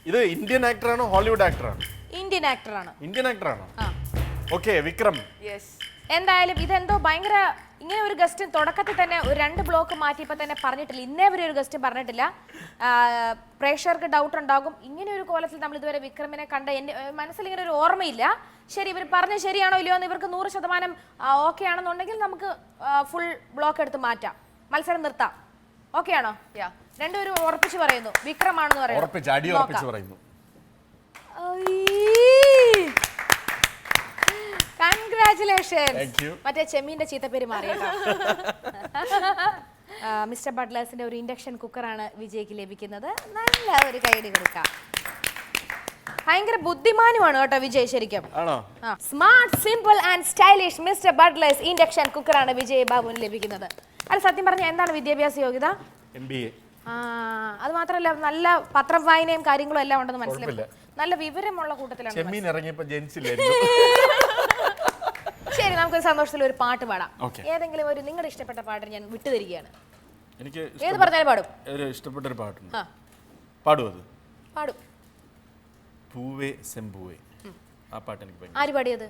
Speaker 3: ഇത് ഇന്ത്യൻ ആക്ടറാണോ ഹോളിവുഡ് ആക്ടറാണോ?
Speaker 2: ഇന്ത്യൻ ആക്ടറാണ്.
Speaker 3: ഇന്ത്യൻ ആക്ടറാണോ? ഓക്കെ, വിക്രം.
Speaker 2: എന്തായാലും ഇതെന്തോ ഭയങ്കര, ഇങ്ങനെ ഒരു ഗസ്റ്റ് തുടക്കത്തിൽ തന്നെ ഒരു 2 ബ്ലോക്ക് മാറ്റിയപ്പോൾ തന്നെ പറഞ്ഞിട്ടില്ല. ഇന്നേ വരെ ഒരു ഗസ്റ്റ് പറഞ്ഞിട്ടില്ല. പ്രേക്ഷകർക്ക് ഡൗട്ട് ഉണ്ടാകും, ഇങ്ങനെ ഒരു കോലത്തിൽ നമ്മൾ ഇതുവരെ വിക്രമിനെ കണ്ട എൻ്റെ മനസ്സിൽ ഇങ്ങനെ ഒരു ഓർമ്മയില്ല. ശരി, ഇവർ പറഞ്ഞ ശരിയാണോ ഇല്ലയോ എന്ന് ഇവർക്ക് 100% ഓക്കെ ആണെന്നുണ്ടെങ്കിൽ നമുക്ക് ഫുൾ ബ്ലോക്ക് എടുത്ത് മാറ്റാം, മത്സരം നിർത്താം. ഓക്കെ ആണോ? രണ്ടുപേരും ഉറപ്പിച്ച് പറയുന്നു വിക്രമാണെന്ന് പറയുന്നു. കൺഗ്രാറ്റുലേഷൻ. മറ്റേ ചെമ്മീന്റെ ചീത്തപ്പേര് മാറിയോ? മിസ്റ്റർ ബട്ട്ലേഴ്സിന്റെ ഒരു ഇൻഡക്ഷൻ കുക്കറാണ് വിജയ്ക്ക് ലഭിക്കുന്നത്. നല്ല ഒരു കൈയടി കൊടുക്കാം. ഭയങ്കര ബുദ്ധിമാനുമാണ് കേട്ടോ വിജയ് ശരിക്കും. Smart, simple and stylish mister Butler's induction കുക്കറാണ് വിജയ് ബാബുവിന് ലഭിക്കുന്നത്. അത് സത്യം പറഞ്ഞാൽ എന്താണ് വിദ്യാഭ്യാസ യോഗ്യത?
Speaker 3: MBA.
Speaker 2: അത് മാത്രമല്ല നല്ല പത്രം വായനയും കാര്യങ്ങളും എല്ലാം ഉണ്ടെന്ന് മനസ്സിലാക്കും. നല്ല വിവരമുള്ള കൂട്ടത്തിലാണ്. ശരി, നമുക്കൊരു സന്തോഷത്തിൽ ഒരു പാട്ട് പാടാം. ഏതെങ്കിലും ഒരു നിങ്ങളുടെ ഇഷ്ടപ്പെട്ട പാട്ട് ഞാൻ വിട്ടുതരികയാണ്.
Speaker 3: എനിക്ക്
Speaker 2: ഏത് പറഞ്ഞാലും പാടും.
Speaker 3: ഇഷ്ടപ്പെട്ട ഒരു പാട്ടുണ്ട്. പാടും. പൂവേ സെമ്പൂവേ. ആ പാട്ട് എനിക്ക്
Speaker 2: ആര് പാടിയത്?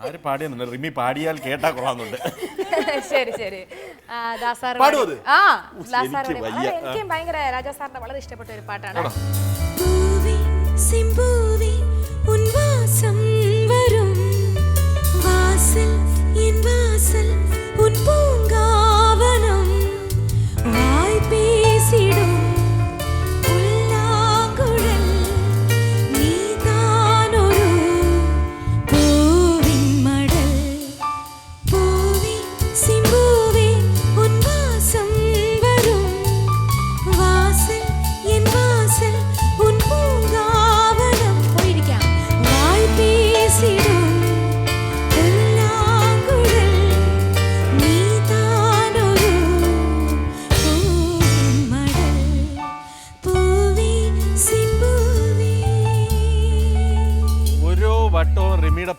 Speaker 3: ആര് പാടിയെന്നുണ്ട്, റിമി പാടിയാൽ കേട്ടാ കൊള്ളാന്നുണ്ട്.
Speaker 2: ശരി ശരി. എനിക്കും ഭയങ്കര രാജാ സാറിന്റെ വളരെ ഇഷ്ടപ്പെട്ട ഒരു പാട്ടാണ്.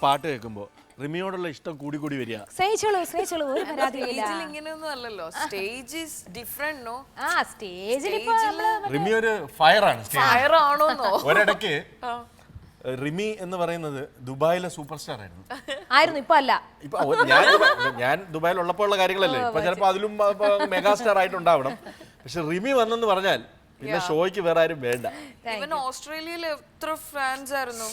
Speaker 3: പാട്ട് കേൾക്കുമ്പോ റിമിയോടുള്ള ഇഷ്ടം കൂടി വരിക. റിമി ഒരു ഫയറാണ്. ഒരിടയ്ക്ക് റിമി എന്ന് പറയുന്നത് ദുബായിലെ സൂപ്പർ സ്റ്റാർ ആയിരുന്നു.
Speaker 2: ഇപ്പൊ അല്ല.
Speaker 3: ഞാൻ ദുബായിൽ ഉള്ളപ്പോൾ ഉള്ള കാര്യങ്ങളല്ലേ. ഇപ്പൊ ചിലപ്പോ അതിലും മെഗാസ്റ്റാർ ആയിട്ടുണ്ടാവണം. പക്ഷെ റിമി വന്നെന്ന് പറഞ്ഞാൽ പിന്നെ ഷോയ്ക്ക് വേറെ ആരും വേണ്ട.
Speaker 4: ഓസ്ട്രേലിയയിൽ എത്ര ഫാൻസ് ആയിരുന്നു.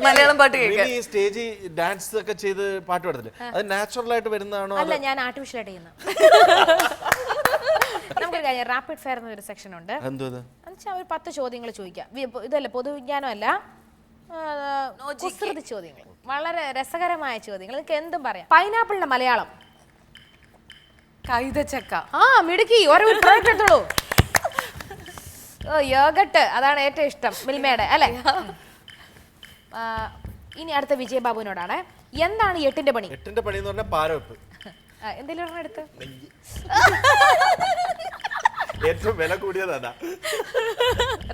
Speaker 2: മലയാളം പാട്ട്
Speaker 3: സ്റ്റേജ് ഡാൻസ് ഒക്കെ ചെയ്ത് പാട്ട് പാടത്തില്ലേ, അത് നാച്ചുറൽ ആയിട്ട് വരുന്നതാണോ?
Speaker 2: അല്ല, ഞാൻ ആർട്ടിഫിഷ്യൽ ആയിട്ട് ചെയ്യുന്ന. നമുക്കൊരു കാര്യം, റാപ്പിഡ് ഫയർ എന്നൊരു സെക്ഷൻ ഉണ്ട്. ഒരു 10 ചോദ്യങ്ങൾ ചോദിക്കാം. ഇതല്ല, പൊതുവിജ്ഞാനമല്ല, കുസൃതി ചോദ്യങ്ങൾ, വളരെ രസകരമായ ചോദ്യങ്ങൾ. നിങ്ങൾക്ക് എന്തും പറയാം. പൈനാപ്പിളിന്റെ മലയാളം?
Speaker 4: കൈതച്ചക്ക.
Speaker 2: ആ മിടുക്കി, ഒരു പ്രോഡക്റ്റ് എടുത്തോളൂ. യോഗട്ട്, അതാണ് ഏറ്റവും ഇഷ്ടം മിൽമയുടെ അല്ലേ? ഇനി അടുത്ത വിജയബാബുവിനോടാണ്. എന്താണ് 8ന്റെ പണി?
Speaker 3: 8ന്റെ പണി എന്ന് പറഞ്ഞാൽ പാരവെപ്പ്.
Speaker 2: എന്തെങ്കിലും ഒരെണ്ണം എടുത്ത്.
Speaker 3: ഏറ്റവും വില കൂടിയതാ.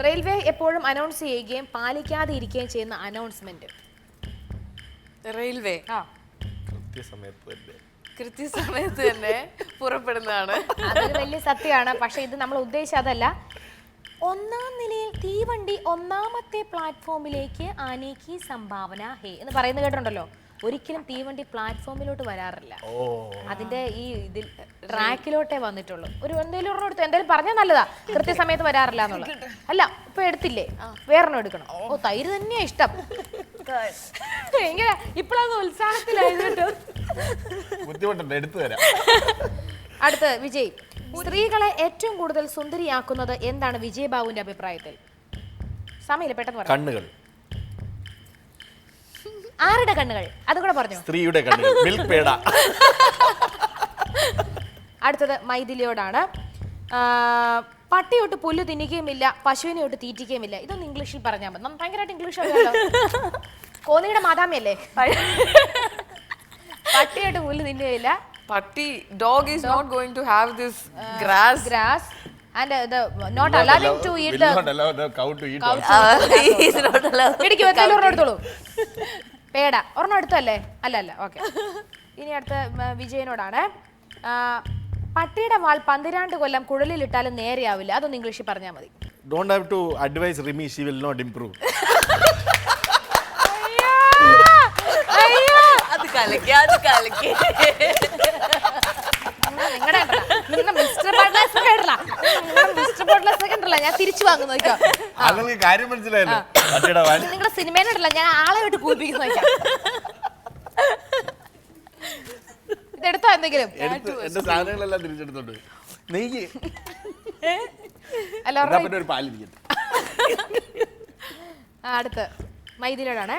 Speaker 2: റെയിൽവേ എപ്പോഴും അനൗൺസ് ചെയ്യുകയും പാലിക്കാതെ ഇരിക്കുകയും ചെയ്യുന്ന അനൗൺസ്മെന്റ്.
Speaker 4: റെയിൽവേ
Speaker 3: കൃത്യസമയത്ത്
Speaker 4: തന്നെ പുറപ്പെടുന്നതാണ്.
Speaker 2: അതൊരു വലിയ സത്യമാണ്. പക്ഷെ ഇത് നമ്മൾ ഉദ്ദേശിച്ചതല്ല. 1ാം നിലയിൽ തീവണ്ടി 1ാമത്തെ പ്ലാറ്റ്ഫോമിലേക്ക് ആനെ കി സംഭാവന ഹേ എന്ന് പറയുന്നത് കേട്ടിട്ടുണ്ടല്ലോ. ഒരിക്കലും തീവണ്ടി പ്ലാറ്റ്ഫോമിലോട്ട് വരാറില്ല. അതിന്റെ ഈ ഇതിൽ ട്രാക്കിലോട്ടേ വന്നിട്ടുള്ളൂ. ഒരു എന്തെങ്കിലും ഒരെണ്ണം എടുത്ത് എന്തായാലും പറഞ്ഞാൽ നല്ലതാ. കൃത്യസമയത്ത് വരാറില്ല എന്നുള്ളത്. അല്ല, ഇപ്പൊ എടുത്തില്ലേ, വേറെണ്ണം എടുക്കണം. ഓ, തൈര് തന്നെയാ ഇഷ്ടം. എങ്ങനെ ഇപ്പോഴത് ഉത്സാഹത്തിലായിരുന്നു.
Speaker 3: ബുദ്ധിമുട്ടുണ്ട്, എടുത്തു തരാം.
Speaker 2: അടുത്ത് വിജയ്. സ്ത്രീകളെ ഏറ്റവും കൂടുതൽ സുന്ദരിയാക്കുന്നത് എന്താണ് വിജയബാബുവിന്റെ അഭിപ്രായത്തിൽ? സമയമില്ല, പെട്ടെന്ന് പറയാം.
Speaker 3: കണ്ണുകൾ.
Speaker 2: ആരുടെ കണ്ണുകൾ? അതുകൂടെ പറഞ്ഞു.
Speaker 3: സ്ത്രീയുടെ കണ്ണുകൾ. മിൽക്ക് പേട.
Speaker 2: അടുത്തത് മൈഥിലിയോടാണ്. പട്ടിയൊട്ട് പുല്ല് തിന്നിക്കുകയുമില്ല, പശുവിനെ ഒട്ട് തീറ്റിക്കുകയുമില്ല. ഇതൊന്നും ഇംഗ്ലീഷിൽ പറഞ്ഞാൽ മതി. ഭയങ്കരമായിട്ട് ഇംഗ്ലീഷ് അറിയാലോ. കോന്നിയുടെ മാതാമയല്ലേ? പട്ടിയൊട്ട് പുല്ല് തിന്നുകയില്ല.
Speaker 4: പട്ടി, dog is not going to have this grass
Speaker 2: and not allowing to eat the
Speaker 3: cow to eat.
Speaker 4: is not allowed.
Speaker 2: പിടിക്ക്, വെച്ചാലും ഒരെണ്ണം എടുത്തോളൂ. പേട ഒരെണ്ണം എടുത്തല്ലേ? അല്ല. ഓക്കെ. ഇനി അടുത്ത വിജയനോടാണ്. പട്ടിയുടെ വാൾ 12 കൊല്ലം കുഴലിലിട്ടാലും നേരെയാവില്ല. അതൊന്ന് ഇംഗ്ലീഷിൽ പറഞ്ഞാൽ മതി.
Speaker 3: Don't have to advise Rimi, she will not improve.
Speaker 4: അത് കലക്കി.
Speaker 2: നിങ്ങളുടെ മിസ്റ്റർ ബട്ട്ലേഴ്സ് ഒക്കെ ഉണ്ടല്ലോ, ഞാൻ തിരിച്ചു വാങ്ങുന്നു നോക്കാം.
Speaker 3: അതൊക്കെ കാര്യം മനസ്സിലായല്ലോ.
Speaker 2: നിങ്ങളുടെ സിനിമയിലുണ്ടല്ലോ, ഞാൻ ആളെ വിട്ട് പൂപ്പിക്കുന്നു നോക്കാം. ഇതെടുത്തോ എന്തെങ്കിലും?
Speaker 3: എന്റെ സാധനങ്ങളെല്ലാം തിരിച്ചെടുത്തോണ്ട് നെയ്യ്
Speaker 2: അല്ല.
Speaker 3: ഒരു പാലിരിക്കട്ടെ.
Speaker 2: അടുത്ത് മൈഥിലിയോടാണ്.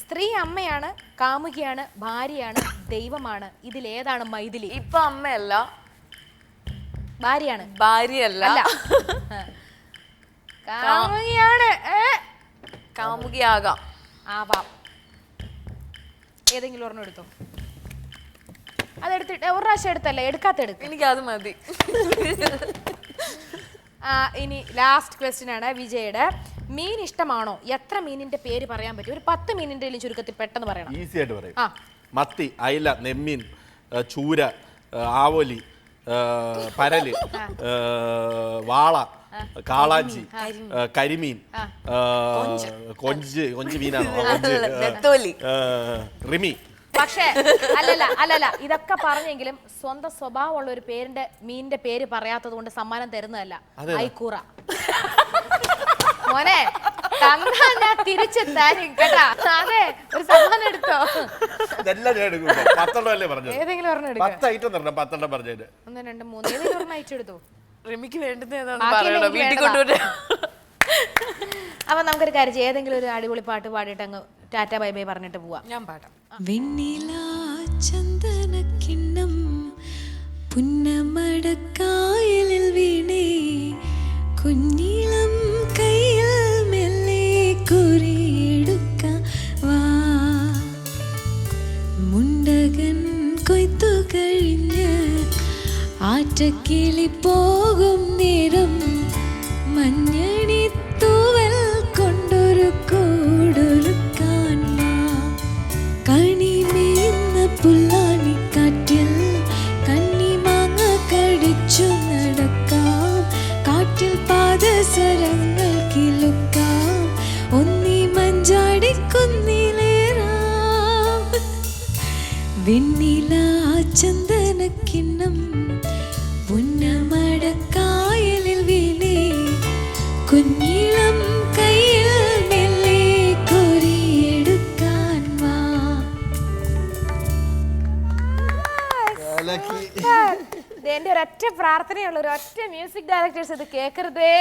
Speaker 2: സ്ത്രീ അമ്മയാണ്, കാമുകിയാണ്, ഭാര്യയാണ്, ദൈവമാണ്. ഇതിലേതാണ് മൈഥിലി?
Speaker 4: ഇപ്പൊ അമ്മയല്ല,
Speaker 2: ഭാര്യയാണ്.
Speaker 4: ഭാര്യയല്ല,
Speaker 2: കാമുകിയാണ്.
Speaker 4: കാമുകിയാകാം.
Speaker 2: ആവാം. ഏതെങ്കിലും ഒരെണ്ണം എടുത്തോ. അതെടുത്തിട്ട് ഒരു പ്രാവശ്യം എടുത്തല്ലേ, എടുക്കാത്തെടുക്കും.
Speaker 4: എനിക്കത് മതി.
Speaker 2: ഇനി ലാസ്റ്റ് ക്വസ്റ്റ്യൻ ആണ് വിജയുടെ. മീൻ ഇഷ്ടമാണോ? എത്ര മീനിന്റെ പേര് പറയാൻ പറ്റും? ഒരു 10 മീനിന്റെ ചുരുക്കത്തിൽ പെട്ടെന്ന് പറയണം.
Speaker 3: ഈസി ആയിട്ട് പറയും. മത്തി, അയില, നെമ്മീൻ, ചൂര, ആവോലി, പരല്, വാള, കാളാഞ്ചി, കരിമീൻ, കൊഞ്ച് മീനാണോ? റിമി.
Speaker 2: പക്ഷേ അല്ലല്ല, ഇതൊക്കെ പറഞ്ഞെങ്കിലും സ്വന്തം സ്വഭാവമുള്ള ഒരു മീനിന്റെ പേര് പറയാത്തത് കൊണ്ട് സമ്മാനം തരുന്നതല്ല. ഐക്കൂറ. മോനെ തന്നാ ഞാൻ തിരിച്ചു തരും കേട്ടാ. അതെ, ഒരു സമ്മാനം എടുത്തോ. ഏതെങ്കിലും ഒരെണ്ണം എടുക്കാം.
Speaker 3: 10 ഐറ്റം തരണം. 10 എണ്ണം പറഞ്ഞത്
Speaker 2: 1 2 3 ഏതെങ്കിലും ഒരെണ്ണം അയച്ചു എടുത്തോ.
Speaker 4: റിമിക്ക് വേണ്ടുന്ന വീട്ടിൽ കൊണ്ടുവരാം.
Speaker 2: അപ്പൊ നമുക്കൊരു കാര്യം ചെയ്യാം. ഏതെങ്കിലും ഒരു അടിപൊളി പാട്ട് പാടിയിട്ട് അങ്ങ് ടാറ്റ ബൈ ബൈ പറഞ്ഞിട്ട് പോവാം.
Speaker 4: ഞാൻ പാടാം.
Speaker 1: വെണ്ണിലാ ചന്ദനക്കിണ്ണം പുന്നമടക്കായലിൽ വീണേ കുഞ്ഞിളം കയ്യിൽ മെല്ലെ കുറിയെടുക്കാൻ വാ. മുണ്ടകൻ കൊയ്ത്തു കഴിഞ്ഞ് ആറ്റക്കിളി പോകും നേരം മഞ്ഞണി തൂവൽ കൊണ്ടൊരു കൂടൊരുക്കാൻ വാ. കണിമേയുന്ന പുല്ലാനിക്കാറ്റിൽ കന്നിമാങ്ങ കടിച്ചു നടക്കാം. കാറ്റിൽ പാദസരങ്ങൾ കിലുക്കാം. ഒന്നി മഞ്ചാടിക്കുന്നിലേറാം. വെണ്ണിലാ ചന്ദനക്കിണ്ണം പുന്നമടക്കായലിൽ വീണേ കുഞ്ഞിളം കയ്യിൽ മെല്ലെ കോരിയെടുക്കാൻ വാ.
Speaker 2: എന്റെ ഒരൊറ്റ പ്രാർത്ഥനയുള്ള ഒരൊറ്റ മ്യൂസിക് ഡയറക്ടേഴ്സ് ഇത് കേൾക്കരുതേ.